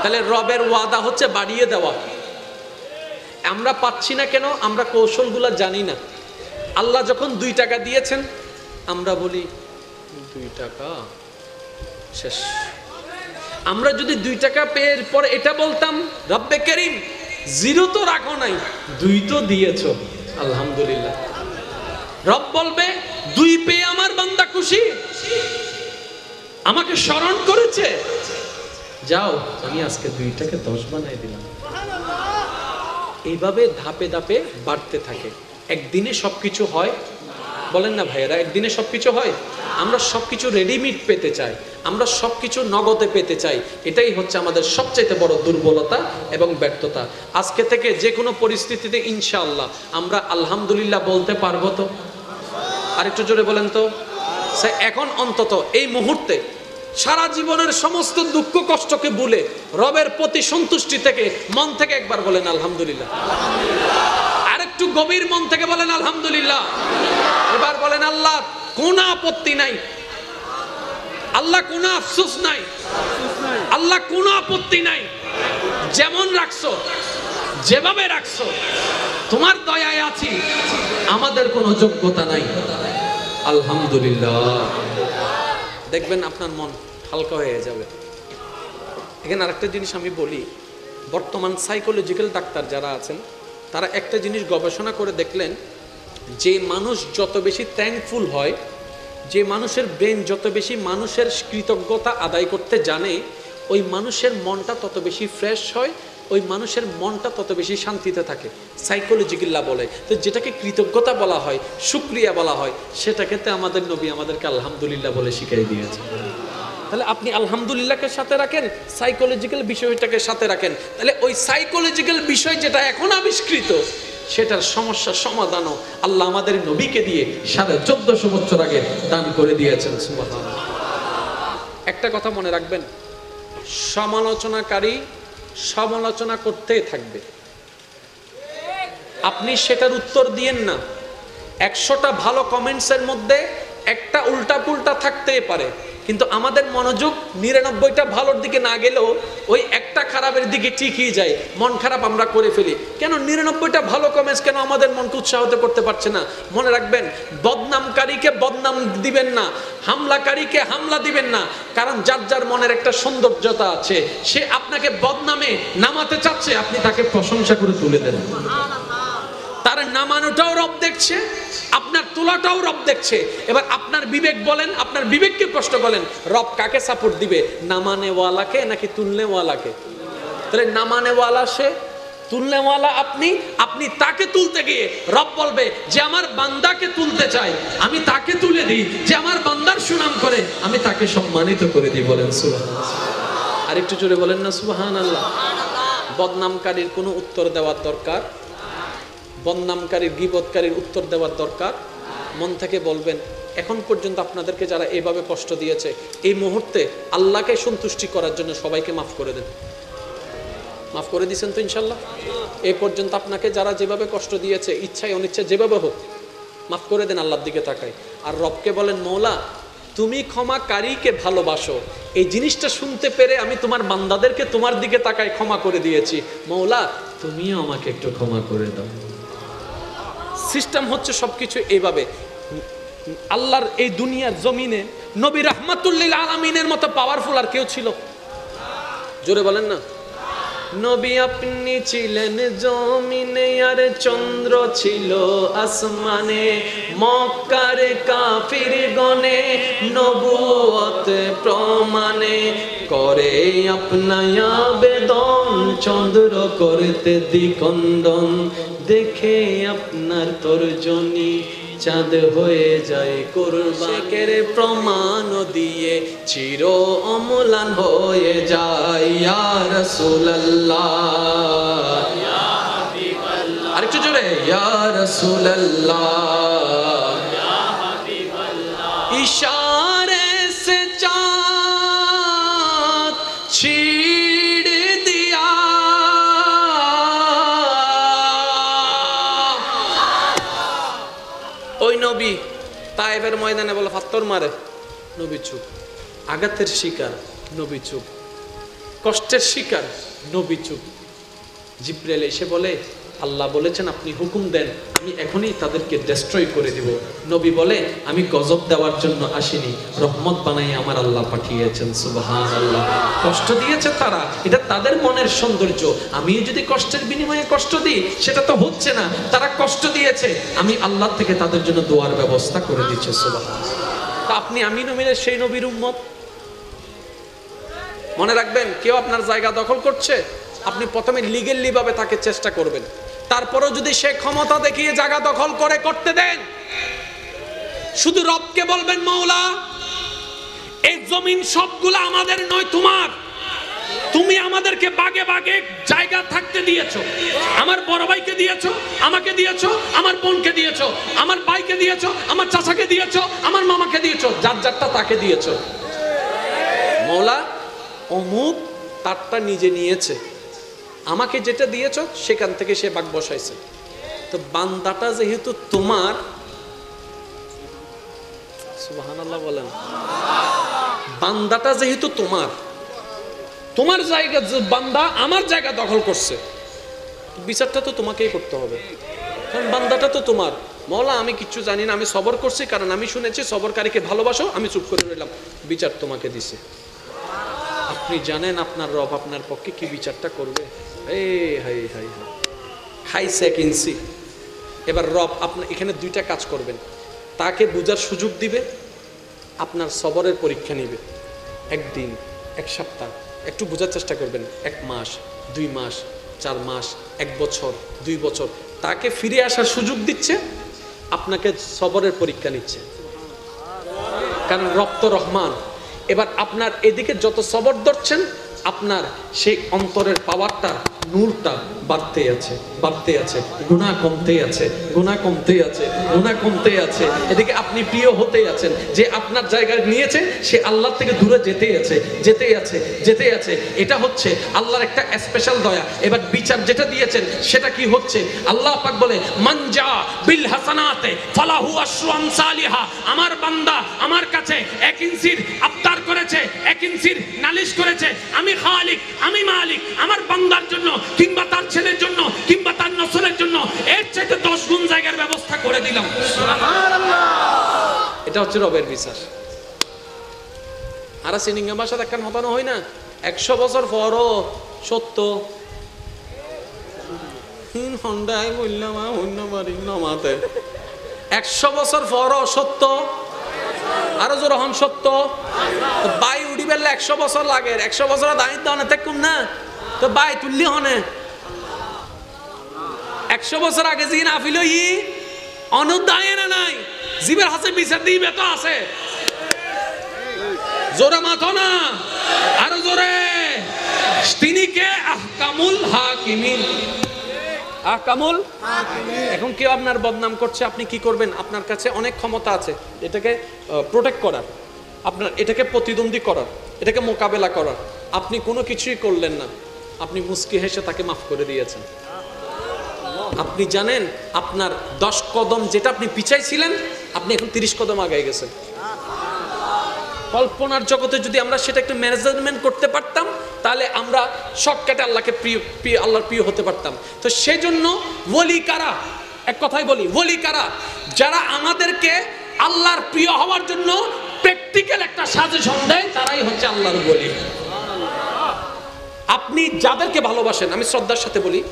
তাহলে রবের ওয়াদা হচ্ছে বাড়িয়ে দেওয়া। আমরা পাচ্ছি না কেন? আমরা কৌশলগুলো জানি না। আল্লাহ যখন 2 টাকা দিয়েছেন আমরা বলি 2 টাকা শেষ। আমরা যদি 2 টাকা পেয়ে পর এটা বলতাম রব্বে করিম 0 তো রাখো নাই, 2 তো দিয়েছো আলহামদুলিল্লাহ। রব বলবে 2 পেয়ে আমার বান্দা খুশি, আমাকে স্মরণ করেছে, যাও আমি আজকে 2 টাকা 10 বানাই দিলাম। এইভাবে ধাপে ধাপে বাড়তে থাকে। একদিনে সবকিছু হয় বলেন না ভাইয়েরা, একদিনে সব কিছু হয়? আমরা সব কিছু রেডিমেড পেতে চাই, আমরা সব কিছু নগদে পেতে চাই। এটাই হচ্ছে আমাদের সবচাইতে বড় দুর্বলতা এবং ব্যর্থতা। আজকে থেকে যে কোনো পরিস্থিতিতে ইনশাআল্লাহ আমরা আলহামদুলিল্লাহ বলতে পারবো তো? আরেকটু জোরে বলেন তো। এখন অন্তত এই মুহূর্তে সারা জীবনের সমস্ত দুঃখ কষ্টকে ভুলে রবের প্রতি সন্তুষ্টি থেকে মন থেকে একবার বলেন আলহামদুলিল্লাহ। আরেকটু গভীর মন থেকে বলেন আলহামদুলিল্লাহ। এবার বলেন আল্লাহ কোনো আপত্তি নাই, আল্লাহ কোনো আফসোস নাই, আল্লাহ কোনো আপত্তি নাই। যেমন রাখছো, যেভাবে রাখছো, তোমার দয়ায় আছি, আমাদের কোনো যোগ্যতা নাই। আলহামদুলিল্লাহ। দেখবেন আপনার মন হালকা হয়ে যাবে। এখানে আরেকটা জিনিস আমি বলি, বর্তমান সাইকোলজিক্যাল ডাক্তার যারা আছেন তারা একটা জিনিস গবেষণা করে দেখলেন, যে মানুষ যত বেশি থ্যাঙ্কফুল হয়, যে মানুষের ব্রেন যত বেশি মানুষের কৃতজ্ঞতা আদায় করতে জানে, ওই মানুষের মনটা তত বেশি ফ্রেশ হয়, ওই মানুষের মনটা তত বেশি শান্তিতে থাকে। সাইকোলজিক্যাল বলে তো, যেটাকে কৃতজ্ঞতা বলা হয়, শুকরিয়া বলা হয়, সেটাকে তো আমাদের নবী আমাদেরকে আলহামদুলিল্লাহ বলে শিখিয়ে দিয়েছে। তাহলে আপনি আলহামদুলিল্লাহকে সাথে রাখেন, সাইকোলজিক্যাল বিষয়টাকে সাথে রাখেন, তাহলে ওই সাইকোলজিক্যাল বিষয় যেটা এখন আবিষ্কৃত, সেটার সমস্যার সমাধানও আল্লাহ আমাদের নবীকে দিয়ে 1450 বছর আগে দান করে দিয়েছেন। সুবহানাল্লাহ। একটা কথা মনে রাখবেন, সমালোচনাকারী সমালোচনা করতেই থাকবে, আপনি সেটার উত্তর দিয়েন না। 100টা ভালো কমেন্টসের মধ্যে একটা উল্টা পুল্টা থাকতেই পারে, কিন্তু আমাদের মনোযোগ 99টা ভালোর দিকে না গেলেও ওই একটা খারাপের দিকে ঠিকই যায়। মন খারাপ আমরা করে ফেলি কেন? 99টা ভালো কমেন্টস কেন আমাদের মনকে উৎসাহিত করতে পারছে না? মনে রাখবেন, বদনামকারীকে বদনাম দিবেন না, হামলাকারীকে হামলা দিবেন না, কারণ যার যার মনের একটা সৌন্দর্যতা আছে, সে আপনাকে বদনামে নামাতে চাচ্ছে, আপনি তাকে প্রশংসা করে তুলে দেন। তার নামানোটাও রব দেখছে, আপনার তোলাটাও রব দেখছে। এবার আপনার বিবেক বলেন, আপনার বিবেককে প্রশ্ন করেন, রব কাকে সাপোর্ট দিবে, নামানেওয়ালাকে নাকি তুলনেওয়ালাকে? তাহলে নামানেওয়ালা সে, তুলনেওয়ালা আপনি। আপনি তাকে তুলতে গিয়ে রব বলবে যে আমার বান্দাকে তুলতে চাই, আমি তাকে তুলে দিই। যে আমার বান্দার সুনাম করে, আমি তাকে সম্মানিত করে দিই। বলেন সুবহানাল্লাহ। আর একটু জোরে বলেন না সুবহানাল্লাহ। বদনামকারীর কোনো উত্তর দেওয়ার দরকার, বদনামকারীর গীবতকারীর উত্তর দেওয়ার দরকার। মন থেকে বলবেন, এখন পর্যন্ত আপনাদেরকে যারা এইভাবে কষ্ট দিয়েছে, এই মুহূর্তে আল্লাহকে সন্তুষ্টি করার জন্য সবাইকে মাফ করে দেন। মাফ করে দিয়েছেন তো ইনশাল্লাহ? এই পর্যন্ত আপনাকে যারা যেভাবে কষ্ট দিয়েছে, ইচ্ছায় অনিচ্ছায় যেভাবে হোক, মাফ করে দেন, আল্লাহর দিকে তাকাই। আর রবকে বলেন, মৌলা তুমি ক্ষমাকারীকে ভালোবাসো, এই জিনিসটা শুনতে পেরে আমি তোমার বান্দাদেরকে তোমার দিকে তাকাই ক্ষমা করে দিয়েছি, মৌলা তুমিও আমাকে একটু ক্ষমা করে দাও। সিস্টেম হচ্ছে সবকিছু এইভাবে। আল্লাহর এই দুনিয়ার জমিনে নবী রাহমাতুল লিল আলামিনের মতো পাওয়ারফুল আর কেউ ছিল? জোরে বলেন না। নবী আপনি ছিলেন জমিনে আর চন্দ্র ছিল আসমানে, মক্কার কাফির গনে নবুয়ত প্রমাণে করে আপনায় আবেদন, চন্দ্র করতে দ্বিখণ্ডন, দেখে আপনার তর্জনী চাঁদ হয়ে যায় কুরবানের প্রমাণ দিয়ে চির অম্লান হয়ে যায় ইয়া রাসূলুল্লাহ, ইয়া হাবিবাল্লাহ। আরেকটু জোরে, ইয়া রাসূলুল্লাহ, ইয়া হাবিবাল্লাহ। ইশারে সে চাঁদ ছিড় দিয়া ওই নবী তায়েফের ময়দানে বলে পাথর মারে, নবী চুপ। আঘাতের শিকার, নবী চুপ। কষ্টের শিকার, নবী চুপ। জিবরাইল এসে বলে, আল্লাহ বলেছেন আপনি হুকুম দেন, আমি এখনই তাদেরকে ডেস্ট্রয় করে দিব। নবী বলে, আমি গজব দেওয়ার জন্য আসিনি, রহমত বানাই আমার আল্লাহ পাঠিয়েছেন। সুবহানাল্লাহ। কষ্ট দিয়েছে তারা, এটা তাদের মনের সৌন্দর্য। আমি যদি কষ্টের বিনিময়ে কষ্ট দিই, সেটা তো হচ্ছে না, তারা কষ্ট দিয়েছে, আমি আল্লাহ থেকে তাদের জন্য দোয়ার ব্যবস্থা করে দিচ্ছি। সুবহানাল্লাহ। তা আপনি আমি নবীর সেই নবীর উম্মত। মনে রাখবেন, কেউ আপনার জায়গা দখল করছে, আপনি প্রথমে লিগ্যালি ভাবে তাকে চেষ্টা করবেন, তারপরেও যদি সে ক্ষমতা দেখিয়ে জায়গা দখল করে, করতে দেন। শুধু রবকে বলবেন, মাওলা এই জমিন সবগুলো আমাদের নয়, তোমার। তুমি আমাদেরকে বাগে বাগে জায়গা থাকতে দিয়েছো। আমার বড় ভাইকে দিয়েছো, আমাকে দিয়েছো, আমার বোনকে দিয়েছো, আমার ভাইকে দিয়েছো, আমার চাচাকে দিয়েছো, আমার মামাকে দিয়েছো, যার যারটা তাকে দিয়েছো। মওলা অমুক তারটা নিজে নিয়েছে, আমাকে যেটা দিয়েছো সেখান থেকে সে ভাগ বসাইছে। তো বান্দাটা যেহেতু তোমার, সুবহানাল্লাহ বলেন, বান্দাটা যেহেতু তোমার, তোমার জায়গা, বান্দা আমার জায়গা দখল করছে, বিচারটা তো তোমাকেই করতে হবে, কারণ বান্দাটা তো তোমার। মওলা আমি কিচ্ছু জানি না, আমি সবর করছি, কারণ আমি শুনেছি সবরকারীকে ভালোবাসো, আমি চুপ করে রইলাম, বিচার তোমাকে দিছে। আপনি জানেন আপনার রব আপনার পক্ষে কি বিচারটা করবে? হাই সেকেন্সি। এবার রব আপনার এখানে দুইটা কাজ করবেন, তাকে বুঝার সুযোগ দিবে, আপনার সবরের পরীক্ষা নিবে। একদিন, এক সপ্তাহ একটু বোঝার চেষ্টা করবেন, 1 মাস, 2 মাস, 4 মাস, 1 বছর, 2 বছর, তাকে ফিরে আসার সুযোগ দিচ্ছে, আপনাকে সবরের পরীক্ষা নিচ্ছে, কারণ রব তো রহমান। এবার আপনার এদিকে যত সবর ধরছেন, আপনার সেই অন্তরের পাওয়ারটা, নূরটা বাড়তে আছে, বাড়তে আছে, গুনাহ কমতে আছে, গুনাহ কমতে আছে, গুনাহ কমতে আছে। এদিকে আপনি প্রিয় হতে আছেন, যে আপনার জায়গায় নিয়েছে সে আল্লাহ থেকে দূরে যেতেই আছে, যেতেই আছে, যেতেই আছে। এটা হচ্ছে আল্লাহর একটা স্পেশাল দয়া। এবার বিচার যেটা দিয়েছেন সেটা কি হচ্ছে? আল্লাহ পাক বলে, মানজা বিল হাসানাতে ফালাহু আশরু আমসালিহা। আমার বান্দা আমার কাছে 1 ইঞ্চির আবদার করেছে, 1 ইঞ্চির নালিশ করেছে, আমি খালিক, আমি মালিক, আমার বান্দার জন্য কিংবা তার ছেলের জন্য কিংবা তার নসলের জন্য এর চাইতে 10 গুণ জায়গার ব্যবস্থা করে দিলাম। সুবহানাল্লাহ। এটা হচ্ছে রবের বিচার। আর সিনিঙ্গা ভাষা দেখান হতানো হয় না, 100 বছর পরও সত্য। হন্ডাই বললাম অন্য বাড়ি নমাতে 100 বছর পরও সত্য, আরো জোর হন সত্য। বাই উড়ি বেললে 100 বছর লাগে, 100 বছর দাঁড়িয়ে তো অনেক কম না, তো বাই তুললি হনে 100 বছর আগে জি না ফিল ই অনুদায় না নাই, জীবের হাতে বিচার দিবে তো আছে। জোরে মাথো না, আরো জোরে। তিনি কে আহকামুল হাকিমিন, আহকামুল হাকিমিন। এখন কেউ আপনার বদনাম করছে, আপনি কি করবেন? আপনার কাছে অনেক ক্ষমতা আছে এটাকে প্রোটেক্ট করার, আপনার এটাকে প্রতিদ্বন্দ্বী করার, এটাকে মোকাবেলা করার। আপনি কোনো কিছুই করলেন না, আপনি মুস্কি হেসে তাকে মাফ করে দিয়েছেন। আপনি জানেন আপনার 10 কদম যেটা আপনি পিছাইছিলেন, আপনি এখন 30 কদম আগায় গেছেন। কল্পনার জগতে যদি আমরা সেটা একটু ম্যানেজমেন্ট করতে পারতাম, তাহলে আমরা শর্টকাটে আল্লাহকে প্রিয়, আল্লাহর প্রিয় হতে পারতাম। তো সেই জন্য ওলি কারা, এক কথাই বলি, ওলি কারা? যারা আমাদেরকে আল্লাহর প্রিয় হওয়ার জন্য প্র্যাকটিক্যাল একটা সাজেশন দেয়, তারাই হচ্ছে আল্লাহর ওলি। আপনি যাদেরকে ভালোবাসেন, আমি শ্রদ্ধার সাথে বলি,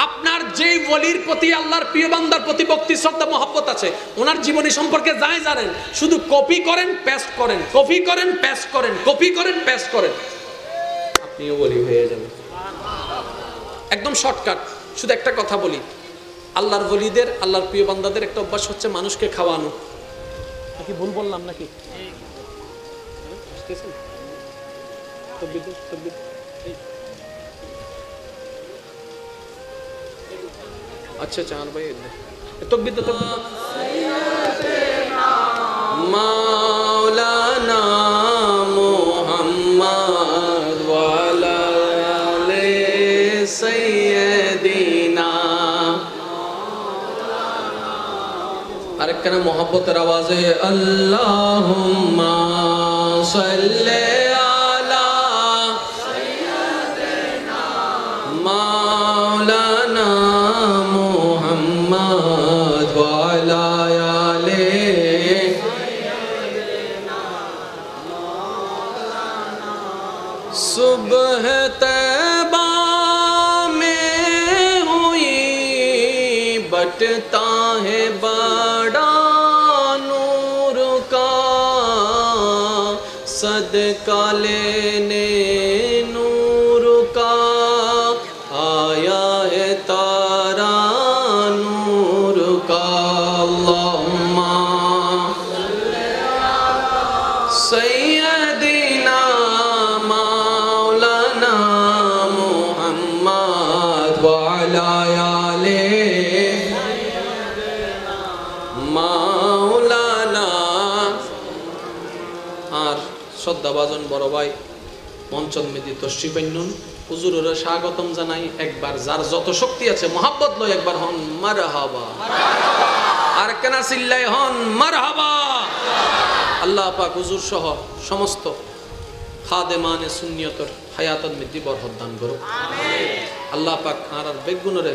আপনার যে ওলির প্রতি, আল্লাহর প্রিয় বান্দার প্রতি ভক্তি শ্রদ্ধা মহব্বত আছে, ওনার জীবনী সম্পর্কে যাই জানেন, শুধু কপি করেন, পেস্ট করেন, কপি করেন, পেস্ট করেন, কপি করেন, পেস্ট করেন, আপনিও ওলি হয়ে যাবেন। একদম শর্টকাট। শুধু একটা কথা বলি, আল্লাহর ওলিদের, আল্লাহর প্রিয় বান্দাদের একটা অভ্যাস হচ্ছে মানুষকে খাওয়ানো। নাকি ভুল বললাম নাকি? আচ্ছা চাঁদ ভাই তকবীর তো মাওলানা মুহাম্মদ ওয়ালা আলে সাইয়্যিদিনা। আরেকখানা মোহাব্বতের আওয়াজে আল্লাহুম্মা সাল্লি আলা সাইয়্যিদিনা মাওলানা মুহাম্মদ ওয়ালা আলে সাইয়্যিদিনা মাওলানা। সুবহ তৈবা में हुई बटता है बड़ा नूर का, सदका लेने नूर का आया है तारा नूर का। अल्लाहुम्मा শ্রদ্ধাভাজন বড় ভাই মঞ্চন মেদি তশরিফান্নুন হুজুরের স্বাগতম জানাই। একবার যার যত শক্তি আছে মোহাব্বত লয় একবার হন মারহাবা, আর কেন চিল্লাই হন মারহাবা। আল্লাহ পাক হুজুর সহ সমস্ত খাদেমানে সুন্নিয়তর হায়াতত মৃদ্ধি বরকত দান করুক। আল্লাহ পাক আর বেগুনরে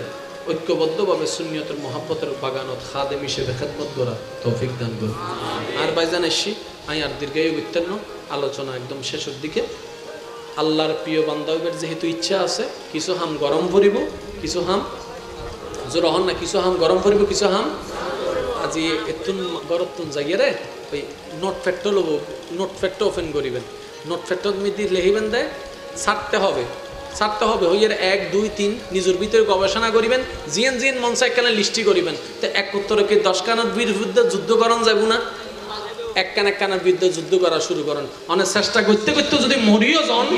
ঐক্যবদ্ধভাবে সুন্নিয়তের মোহাব্বতের বাগানত খাদেম হিসেবে খেদমত করা তৌফিক দান করুক। আর ভাইজান এসছি আমি আর দীর্ঘায়ু বিত্তীর্ণ আলোচনা একদম শেষের দিকে। আল্লাহর প্রিয় বান্দাবের যেহেতু ইচ্ছা আছে কিছু হাম গরম ভরিব, কিছু হাম জোর হন না, কিছু হাম গরম ভরিব, কিছু হাম আজি এতুন গরতুন জায়গা রে ওই নোট ফ্যাক্টর লব, নোট ফ্যাক্টর ওপেন করিবেন, নোট ফ্যাক্টর মিদি লেখিবেন দেয় ছাড়তে হবে, ছাড়তে হবে হইয়ের 1 2 3 নিজের ভিতরে গবেষণা করিবেন, জিএন জিএন মনসা একখানে লিস্টি করিবেন। তো এক উত্তরে কি 10 কানার বিরুদ্ধে যুদ্ধ করণ যাব না, এক কানার বিরুদ্ধে যুদ্ধ করা শুরু করেন। অনেক চেষ্টা করতে করতে যদি মরিও যান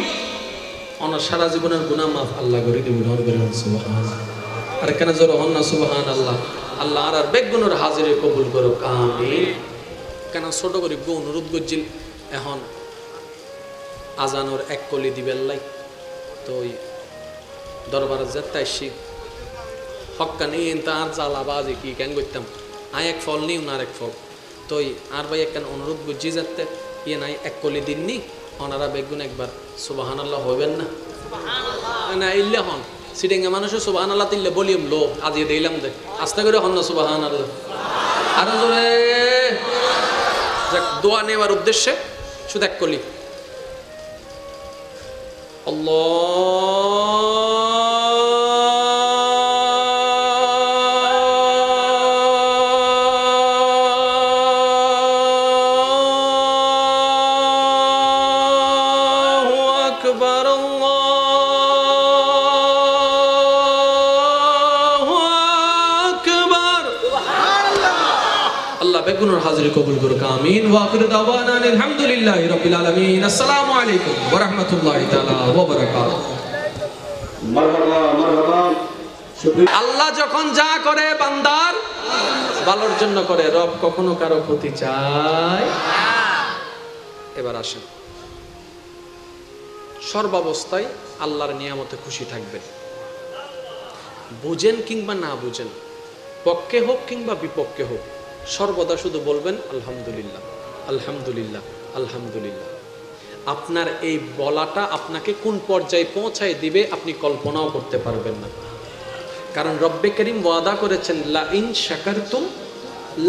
অনেক সারা জীবনের গুনাহ মাফ আল্লাহ করে দেবেন। সুবহানাল্লাহ। আর কেন জোর হন না সুবহানাল্লাহ। আল্লাহ আর বেগুনের হাজিরে কবুল করুক আমিন। কেন ছোট করে অনুরোধ করছিল এখন আজানোর 1 কলি দিবেন লাই তো ওই দরবারে যেতাইছি হক্কা নেই তার জ্বালাবাজি কি কেন করতাম আয় 1 ফল নিও না আর 1 ফল তো আর ভাই একখান অনুরোধ বুঝি যাতে ইয়ে নাই 1 কলি দিননি ওনারা বেগুন একবার সুবহানাল্লাহ হইবেন না না ইল্লে হন সিটিংয়ে মানুষও সুবহানাল্লাহ তিল্লে বলিম লো আজিয়ে দিলাম দে আস্তে করে হন না সুবহানাল্লাহ। আর জোরে দোয়া নেওয়ার উদ্দেশ্যে শুধু 1 কলি আল্লাহু আকবার আল্লাহু আকবার। আল্লাহ বেগুনের হাজিরি কবুল করুক আমিন। ওয়া আখিরু দাওয়ানা আলহামদুলিল্লাহি রাব্বিল আলামিন। আসসালামু আলাইকুম ওয়া রাহমাতুল্লাহি তাআলা ওয়া বারাকাতুহু। মারহাবা মারহাবা। আল্লাহ যখন যা করে বান্দার ভালোর জন্য করে, রব কখনো কারো ক্ষতি চায় না। এবার আসেন সর্বাবস্থায় আল্লাহর নিয়ামতে খুশি থাকবেন, বুঝেন কিংবা না বুঝেন, পক্ষে হোক কিংবা বিপক্ষে হোক, সর্বদা শুধু বলবেন আলহামদুলিল্লাহ আলহামদুলিল্লাহ আলহামদুলিল্লাহ। আপনার এই বলাটা আপনাকে কোন পর্যায়ে পৌঁছায় দিবে আপনি কল্পনাও করতে পারবেন না। কারণ রব্বে করিম ওয়াদা করেছেন লা ইন শাকারতুম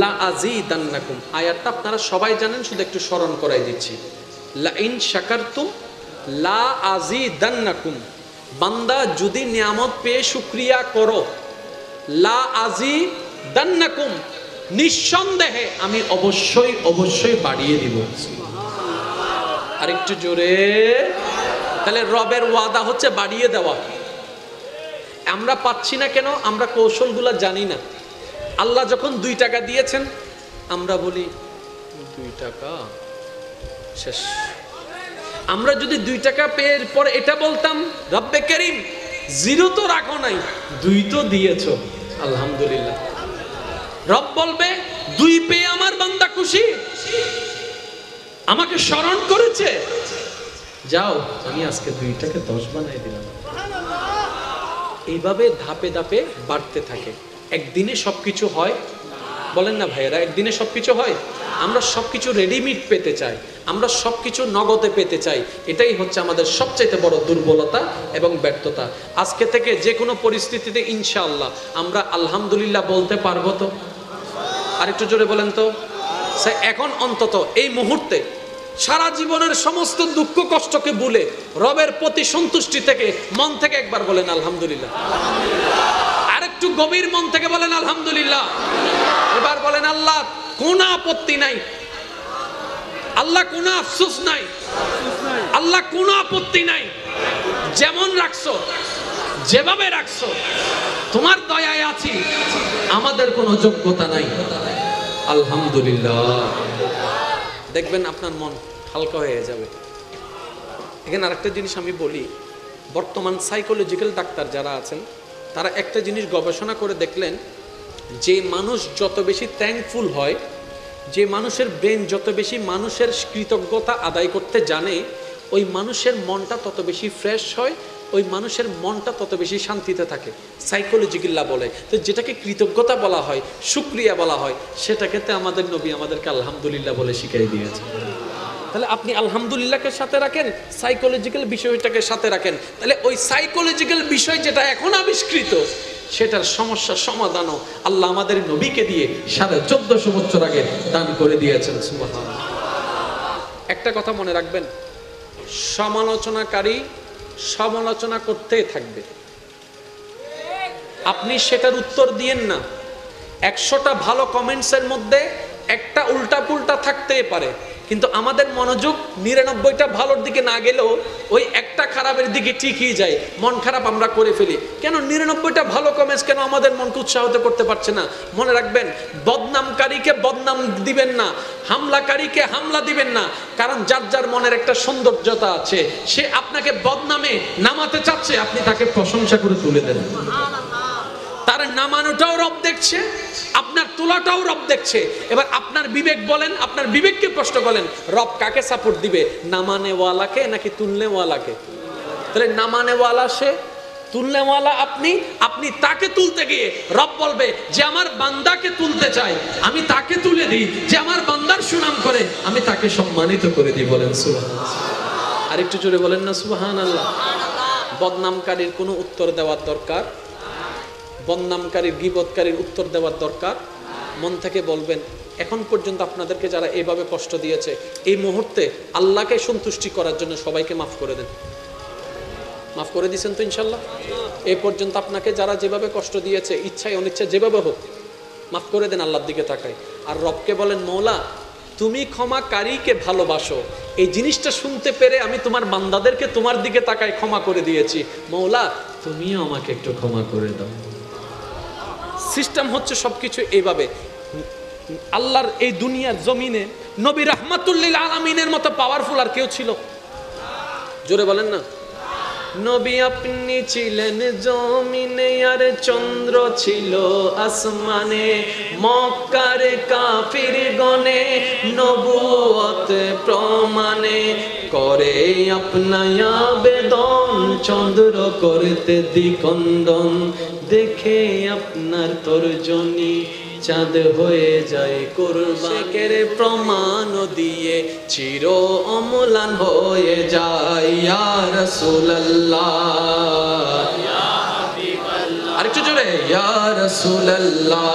লা আযীদান্নাকুম। আয়াতটা আপনারা সবাই জানেন, শুধু একটু স্মরণ করাই দিচ্ছি। লা ইন শাকারতুম লা আযীদান্নাকুম, বান্দা যদি নিয়ামত পেয়ে শুকরিয়া করো, লা আযীদান্নাকুম, নিঃসন্দেহে আমি অবশ্যই অবশ্যই বাড়িয়ে দিব। আরেকটু জোরে। তাহলে রবের ওয়াদা হচ্ছে বাড়িয়ে দেওয়া। আমরা পাচ্ছি না কেন? আমরা কৌশলগুলো জানি না। আল্লাহ যখন 2 টাকা দিয়েছেন আমরা বলি 2 টাকা শেষ। আমরা যদি 2 টাকা পেয়ে পর এটা বলতাম রব্বে করিম 0 তো রাখো নাই, 2 তো দিয়েছো আলহামদুলিল্লাহ। রব বলবে 2 পেয়ে আমার বান্দা খুশি, আমাকে স্মরণ করেছে, যাও আমি আজকে 2 টাকা 10 বানাই দিলাম। এইভাবে ধাপে ধাপে বাড়তে থাকে। একদিনে সবকিছু হয়? বলেন না ভাইয়েরা, একদিনে সবকিছু হয়? আমরা সবকিছু রেডিমেড পেতে চাই, আমরা সবকিছু নগদে পেতে চাই। এটাই হচ্ছে আমাদের সবচেয়ে বড় দুর্বলতা এবং ব্যর্থতা। আজকে থেকে যে কোনো পরিস্থিতিতে ইনশাআল্লাহ আমরা আলহামদুলিল্লাহ বলতে পারবো তো? আরেকটু জোরে বলেন তো। এখন অন্তত এই মুহূর্তে সারা জীবনের সমস্ত দুঃখ কষ্টকে ভুলে রবের প্রতি সন্তুষ্টি থেকে মন থেকে একবার বলেন আলহামদুলিল্লাহ। আরেকটু গভীর মন থেকে বলেন আলহামদুলিল্লাহ। এবার বলেন আল্লাহ কোনো আপত্তি নাই, আল্লাহ কোনো আফসোস নাই, আল্লাহ কোনো আপত্তি নাই। যেমন রাখছো, যেভাবে রাখছো, তোমার দয়ায় আছি, আমাদের কোনো যোগ্যতা নাই। আলহামদুলিল্লাহ। দেখবেন আপনার মন হালকা হয়ে যাবে। এখানে আরেকটা জিনিস আমি বলি, বর্তমান সাইকোলজিক্যাল ডাক্তার যারা আছেন তারা একটা জিনিস গবেষণা করে দেখলেন, যে মানুষ যত বেশি থ্যাঙ্কফুল হয় যে মানুষের ব্রেন যত বেশি মানুষের কৃতজ্ঞতা আদায় করতে জানে, ওই মানুষের মনটা তত বেশি ফ্রেশ হয়, ওই মানুষের মনটা তত বেশি শান্তিতে থাকে। সাইকোলজিক্যাল বলে তো, যেটাকে কৃতজ্ঞতা বলা হয়, শুকরিয়া বলা হয়, সেটাকে তো আমাদের নবী আমাদেরকে আলহামদুলিল্লাহ বলে শিখিয়ে দিয়েছে। তাহলে আপনি আলহামদুলিল্লাহকে সাথে রাখেন, সাইকোলজিক্যাল বিষয়টাকে সাথে রাখেন, তাহলে ওই সাইকোলজিক্যাল বিষয় যেটা এখন আবিষ্কৃত, সেটার সমস্যার সমাধানও আল্লাহ আমাদের নবীকে দিয়ে 1450 বছর আগে দান করে দিয়েছেন। সুবহানাল্লাহ। একটা কথা মনে রাখবেন, সমালোচনাকারী সমালোচনা করতেই থাকবে, আপনি সেটার উত্তর দিয়েন না। 100টা ভালো কমেন্টসের মধ্যে একটা উল্টা পুল্টা থাকতেই পারে, কিন্তু আমাদের মনোযোগ 99টা ভালোর দিকে না গেলেও ওই একটা খারাপের দিকে ঠিকই যায়, মন খারাপ আমরা করে ফেলি। কেন 99টা ভালো কমেন্টস কেন আমাদের মনকে উৎসাহিত করতে পারছে না? মনে রাখবেন, বদনামকারীকে বদনাম দিবেন না, হামলাকারীকে হামলা দিবেন না, কারণ যার যার মনের একটা সৌন্দর্যতা আছে, সে আপনাকে বদনামে নামাতে চাচ্ছে, আপনি তাকে প্রশংসা করে তুলে দেন। তার নামানোটাও রব দেখছে, আপনার তোলাটাও রব দেখছে। এবার আপনার বিবেক বলেন, আপনার বিবেককে প্রশ্ন করেন, রব কাকে সাপোর্ট দিবে, নামানেওয়ালাকে নাকি তুলনেওয়ালাকে? তাহলে নামানেওয়ালা সে, তুলনেওয়ালা আপনি। আপনি তাকে তুলতে গিয়ে রব বলবে যে আমার বান্দাকে তুলতে চাই, আমি তাকে তুলে দিই। যে আমার বান্দার সুনাম করে, আমি তাকে সম্মানিত করে দিই। বলেন সুবহানাল্লাহ। আর একটু জোরে বলেন না সুবহানাল্লাহ। বদনামকারীর কোনো উত্তর দেওয়ার দরকার, বদনামকারীর গীবতকারীর উত্তর দেওয়ার দরকার। মন থেকে বলবেন, এখন পর্যন্ত আপনাদেরকে যারা এইভাবে কষ্ট দিয়েছে, এই মুহূর্তে আল্লাহকে সন্তুষ্টি করার জন্য সবাইকে মাফ করে দেন। মাফ করে দিয়েছেন তো ইনশাল্লাহ? এই পর্যন্ত আপনাকে যারা যেভাবে কষ্ট দিয়েছে, ইচ্ছায় অনিচ্ছায় যেভাবে হোক, মাফ করে দেন, আল্লাহর দিকে তাকাই। আর রবকে বলেন, মৌলা তুমি ক্ষমাকারীকে ভালোবাসো, এই জিনিসটা শুনতে পেরে আমি তোমার বান্দাদেরকে তোমার দিকে তাকাই ক্ষমা করে দিয়েছি, মৌলা তুমিও আমাকে একটু ক্ষমা করে দাও। সিস্টেম হচ্ছে সবকিছু এইভাবে। আল্লাহর এই দুনিয়ার জমিনে নবী রাহমাতুল লিল আলামিনের মতো পাওয়ারফুল আর কেউ ছিল? জোরে বলেন না। নবী আপনি ছিলেন জমিনে আর চন্দ্র ছিল আসমানে, মক্কার কাফির গনে নবুয়ত প্রমাণে করে আপনায় আবেদন, চন্দ্র করতে দ্বিখণ্ডন, দেখে আপনার তর্জনী চাঁদ হয়ে যায় কুরবানের প্রমাণ দিয়ে চির অম্লান হয়ে যায় ইয়া রাসূলুল্লাহ, ইয়া হাবিবাল্লাহ। আরেকটু জোরে, ইয়া রাসূলুল্লাহ,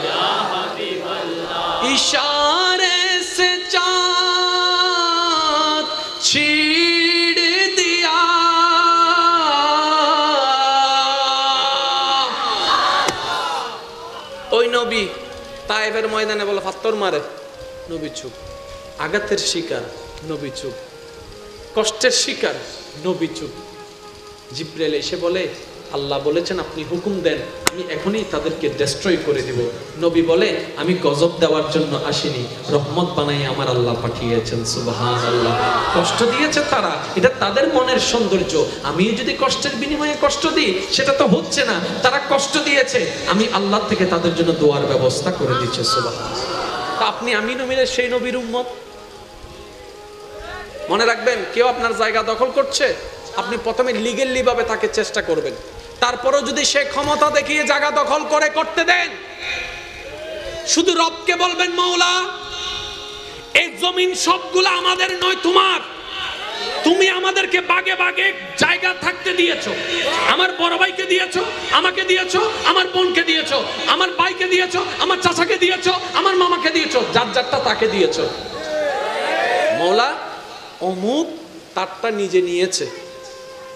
ইয়া হাবিবাল্লাহ। ইশারে সে চাঁদ ছিড় দিয়া ওই নবী তায়েফের ময়দানে বলে পাথর মারে, নবী চুপ। আঘাতের শিকার, নবী চুপ। কষ্টের শিকার, নবী চুপ। জিবরাইল এসে বলে, আল্লাহ বলেছেন আপনি হুকুম দেন, আমি এখনই তাদেরকে ডেস্ট্রয় করে দিব। নবী বলে, আমি গজব দেওয়ার জন্য আসিনি, রহমত বানাই আমার আল্লাহ পাঠিয়েছেন। সুবহানাল্লাহ। কষ্ট দিয়েছে তারা, এটা তাদের মনের সৌন্দর্য। আমি যদি কষ্টের বিনিময়ে কষ্ট দিই, সেটা তো হচ্ছে না। তারা কষ্ট দিয়েছে, আমি আল্লাহ থেকে তাদের জন্য দোয়ার ব্যবস্থা করে দিচ্ছি। সুবহানাল্লাহ। তা আপনি আমি নবীর সেই নবীর উম্মত। মনে রাখবেন, কেউ আপনার জায়গা দখল করছে, আপনি প্রথমে লিগেলি ভাবে তাকে চেষ্টা করবেন, তারপরও যদি সে ক্ষমতা দেখিয়ে জায়গা দখল করে, করতে দেন। শুধু রবকে বলবেন, মৌলা এই জমিন সবগুলো আমাদের নয়, তোমার। তুমি আমাদেরকে বাগে বাগে জায়গা থাকতে দিয়েছো, আমার বড় ভাইকে দিয়েছো, আমাকে দিয়েছো, আমার বোনকে দিয়েছো, আমার ভাইকে দিয়েছো, আমার চাচাকে দিয়েছো, আমার মামাকে দিয়েছো, যার যারটা তাকে দিয়েছো। মৌলা অমুক তারটা নিজে নিয়েছে,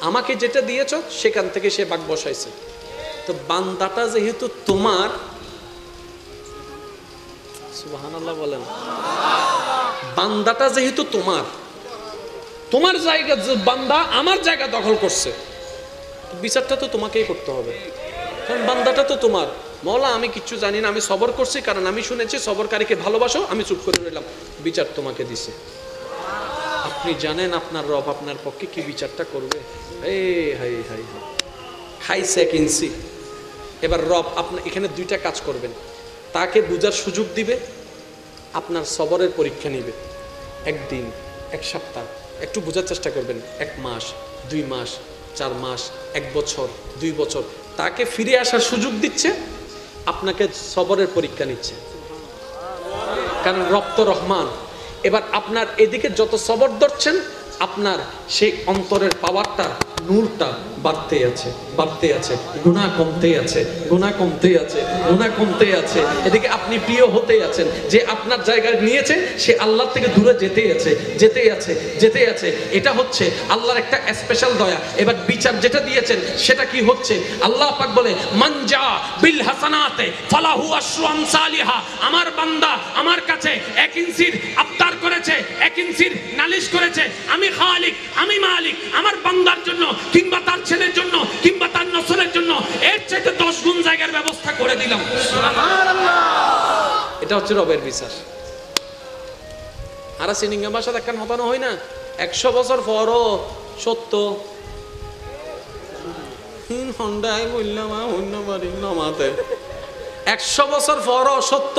আমাকে যেটা দিয়েছ সেখান থেকে সে ভাগ বসাইছে। তো বান্দাটা যেহেতু তোমার, সুবহানাল্লাহ বলেন, বান্দাটা যেহেতু তোমার, তোমার জায়গা, বান্দা আমার জায়গা দখল করছে, বিচারটা তো তোমাকেই করতে হবে, কারণ বান্দাটা তো তোমার। মওলা আমি কিচ্ছু জানি না, আমি সবর করছি, কারণ আমি শুনেছি সবরকারীকে ভালোবাসো, আমি চুপ করে রইলাম, বিচার তোমাকে দিছে। আপনি জানেন আপনার রব আপনার পক্ষে কি বিচারটা করবে? খাইছে কিনছি। এবার রব আপনার এখানে দুইটা কাজ করবেন, তাকে বুঝার সুযোগ দিবে, আপনার সবরের পরীক্ষা নিবে। একদিন, এক সপ্তাহ, একটু বোঝার চেষ্টা করবেন। 1 মাস, 2 মাস, 4 মাস, 1 বছর, 2 বছর, তাকে ফিরে আসার সুযোগ দিচ্ছে, আপনাকে সবরের পরীক্ষা নিচ্ছে। কারণ রব তো রহমান। এবার আপনার এদিকে যত সবর ধরছেন, আপনার সেই অন্তরের পাওয়ারটা, নূরটা বাড়তে আছে, বাড়তে আছে, গুনাহ কমতে আছে, গুনাহ কমতে আছে, গুনাহ কমতে আছে। এদিকে আপনি প্রিয় হতে আছেন, যে আপনার জায়গায় নিয়েছে সে আল্লাহ থেকে দূরে যেতেই আছে, যেতেই আছে, যেতেই আছে। এটা হচ্ছে আল্লাহর একটা স্পেশাল দয়া। এবার বিচার যেটা দিয়েছেন সেটা কি হচ্ছে? আল্লাহ পাক বলে, মানজা বিল হাসানাতে ফালাহু আশরু আমসালিহা। আমার বান্দা আমার কাছে 1 ইঞ্চির আবতার করেছে, 1 ইঞ্চির নালিশ করেছে, আমি খালিক, আমি মালিক, আমার বান্দার জন্য কিংবা তার ছেলের জন্য কিংবা তার নসলের জন্য এর চাইতে 10 গুণ জায়গার ব্যবস্থা করে দিলাম। সুবহানাল্লাহ। এটা হচ্ছে রবের বিচার। আর সিনিঙ্গা ভাষা দেখান হতানো হয় না। 100 বছর পরও সত্য হন্ডাই বললাম অন্য বাড়ি নমাতে। 100 বছর পরও সত্য,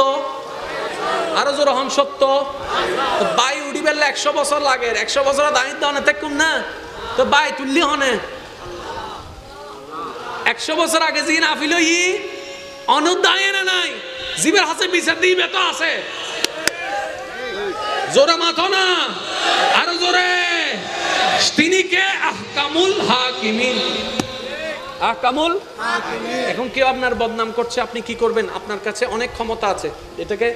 আরো জোর হন সত্য। বাই উড়ি বেললে 100 বছর লাগে, 100 বছর দাঁড়িয়ে দাঁড়ানো থাকুন না তো বাই তুললি হনে। 100 বছর আগে জি না ফিল ই অনুদায় না নাই, জীবের হাতে বিচার দিবে তো আছে। জোরে মাথো না, আরো জোরে। তিনি কে আহকামুল হাকিমিন, আহকামুল হাকিমিন। এখন কেউ আপনার বদনাম করছে, আপনি কি করবেন? আপনার কাছে অনেক ক্ষমতা আছে এটাকে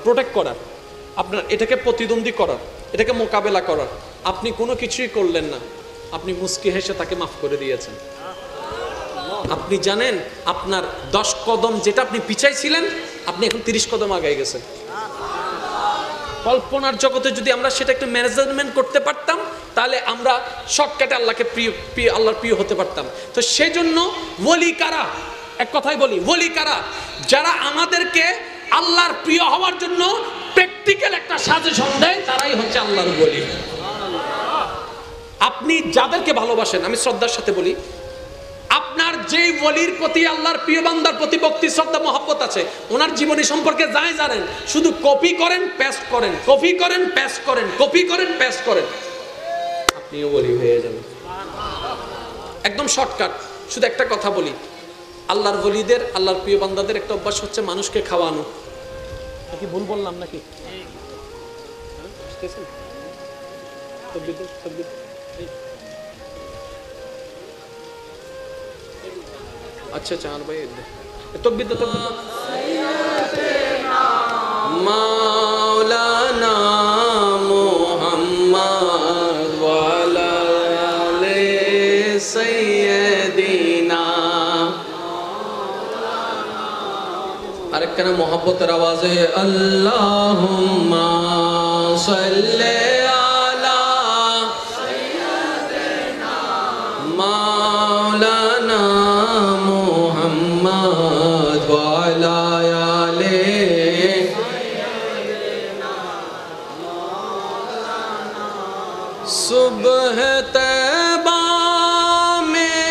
প্রোটেক্ট করার, আপনার এটাকে প্রতিদ্বন্দ্বী করার, এটাকে মোকাবেলা করার। আপনি কোনো কিছুই করলেন না, আপনি মুস্কি হেসে তাকে মাফ করে দিয়েছেন। আপনি জানেন আপনার 10 কদম যেটা আপনি পিছাইছিলেন, আপনি এখন 30 কদম আগায় গেছেন। কল্পনার জগতে যদি আমরা সেটা একটু ম্যানেজমেন্ট করতে পারতাম, তাহলে আমরা শর্টকাটে আল্লাহকে প্রিয় আল্লাহর প্রিয় হতে পারতাম। তো সেজন্য ওলি কারা, এক কথাই বলি, ওলি কারা? যারা আমাদেরকে আল্লাহর প্রিয় হওয়ার জন্য প্র্যাকটিক্যাল একটা সাজেশন দেয়, তারাই হচ্ছে আল্লাহর ওলি। আপনি যাদেরকে ভালোবাসেন, আমি শ্রদ্ধার সাথে বলি, আপনার যে ওলির প্রতি, আল্লাহর প্রিয় বান্দার প্রতি ভক্তি শ্রদ্ধা মহব্বত আছে, ওনার জীবনী সম্পর্কে যাই জানেন, শুধু কপি করেন, পেস্ট করেন, কপি করেন, পেস্ট করেন, কপি করেন, পেস্ট করেন, আপনিও ওলি হয়ে যাবেন। একদম শর্টকাট। শুধু একটা কথা বলি, আল্লাহর ওলিদের, আল্লাহর প্রিয় বান্দাদের একটা অভ্যাস হচ্ছে মানুষকে খাওয়ানো। নাকি ভুল বললাম নাকি? अच्छा चार भाई तकबीर तो मौलाना मुहम्मद वाला आले सय्यदीना। আরেকখানে মোহাব্বতের আওয়াজে আল্লাহুম্মা সাল্লি আলা সাইয়্যিদিনা মাওলানা মুহাম্মদ ওয়া আলা আলি সাইয়্যিদিনা মাওলানা। সুবহ তৈবা में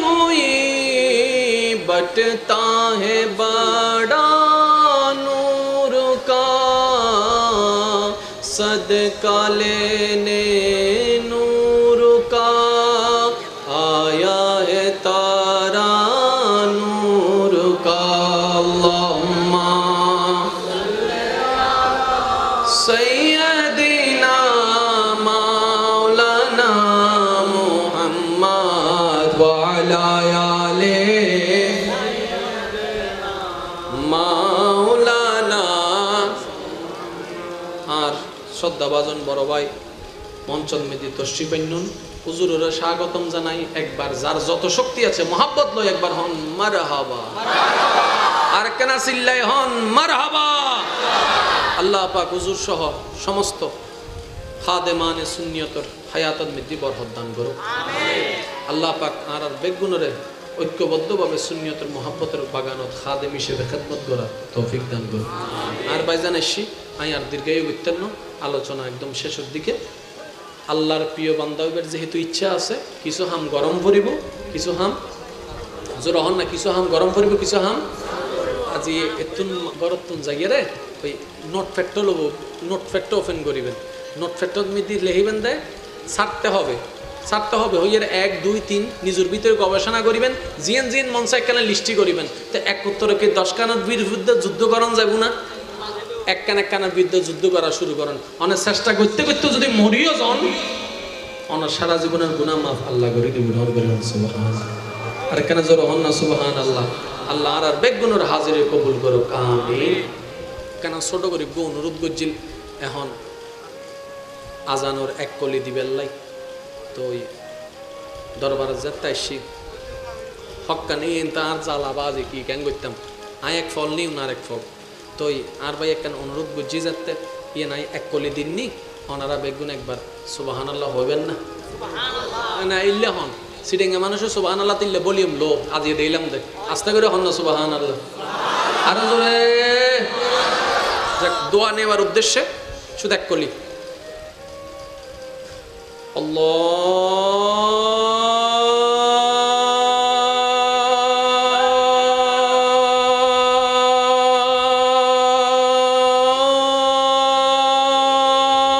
हुई बटता है बड़ा नूर का, सदका लेने नूर का आया है तारा नूर का। अल्लाहुम्मा सय्यदिना मौलाना मुहम्मद व अला आले মাওলানা। আর শ্রদ্ধাভাজন বড় ভাই মঞ্চন মেদি তশরিফান্নুন হুজুরের স্বাগতম জানাই। একবার যার যত শক্তি আছে মোহাব্বত লয় একবার হন মারহাবা, আর কেনা চিল্লাই হন মারহাবা। আল্লাহ পাক হুজুর সহ সমস্ত খাদেমানে সুন্নিয়তর হায়াতত মৃদ্ধি বরকত দান করুক। আল্লাহ পাক আর বেগুনরে ঐক্যবদ্ধভাবে সুন্নিয়তের মোহাব্বতের বাগানত খাদেম হিসেবে খেদমত করার তৌফিক দান করুন। আর ভাইজান এসি আমি আর দীর্ঘায়ু উত্তীর্ণ আলোচনা একদম শেষের দিকে। আল্লাহর প্রিয় বান্দাবের যেহেতু ইচ্ছা আছে, কিছু হাম গরম পড়িব, কিছু হাম জোর হন না, কিছু হাম গরম পড়িব, কিছু হাম আজি এতুন গরতুন জাগিয়ে রে ওই নোটপ্যাডটা লব, নোটপ্যাডটা ওপেন করিবেন, নোটপ্যাডটা মিদি লেখিবেন দেয় ছাড়তে হবে, ছাড়তে হবে হইয়ের 1 2 3 নিজের ভিতরে গবেষণা করিবেন, জিএন জিএন মনসা একখানা লিস্টি করিবেন। তো এক উত্তরকে 10 খানার বিরুদ্ধে যুদ্ধ করন যাব না, এক খানার বিরুদ্ধে যুদ্ধ করা শুরু করেন। অনেক চেষ্টা করতে করতে যদি মরিও যান, অনার সারা জীবনের গুনাহ মাফ আল্লাহ করে দিবেন। সুবহানাল্লাহ। আর কেন জোর হন না সুবহানাল্লাহ। আল্লাহ আর বেগুনের হাজিরে কবুল করুক, আমিন। কেন ছোট করে গো অনুরোধ করছিল, এখন আজানোর 1 কলি দিবেন লাই, তো ওই দরবারে যেতে আসছি হক্কা নেই তার জ্বালাবাজি কি কেন করতাম, আয় 1 ফল নিও না আর 1 ফল, তো আর ভাই একখান অনুরোধ করছি যাতে ইয়ে নাই 1 কলি দিননি, ওনারা বেগুন একবার সুবহানাল্লাহ হইবেন না? না ইল্লে হন সিডিংয়ে মানুষের সুবহানাল্লাহ তিল্লে বলিম লো আজিয়ে দিলাম দে, আস্তে করে হন না সুবহানাল্লাহ। আরো জোরে দোয়া নেওয়ার উদ্দেশ্যে শুধু 1 কলি।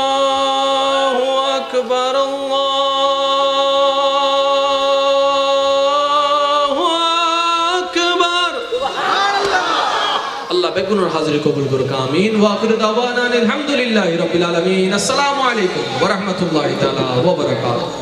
আল্লাহু আকবার, আল্লাহু আকবার। আল্লাহ বেগুনের হাজিরি কবুল করুক, আমিন। ওয়া আখিরু দাওয়ানা আলহামদুলিল্লাহি রাব্বিল আলামিন। আসসালামু আলাইকুম ওয়া রাহমাতুল্লাহি তাআলা ওয়া বারাকাতুহু।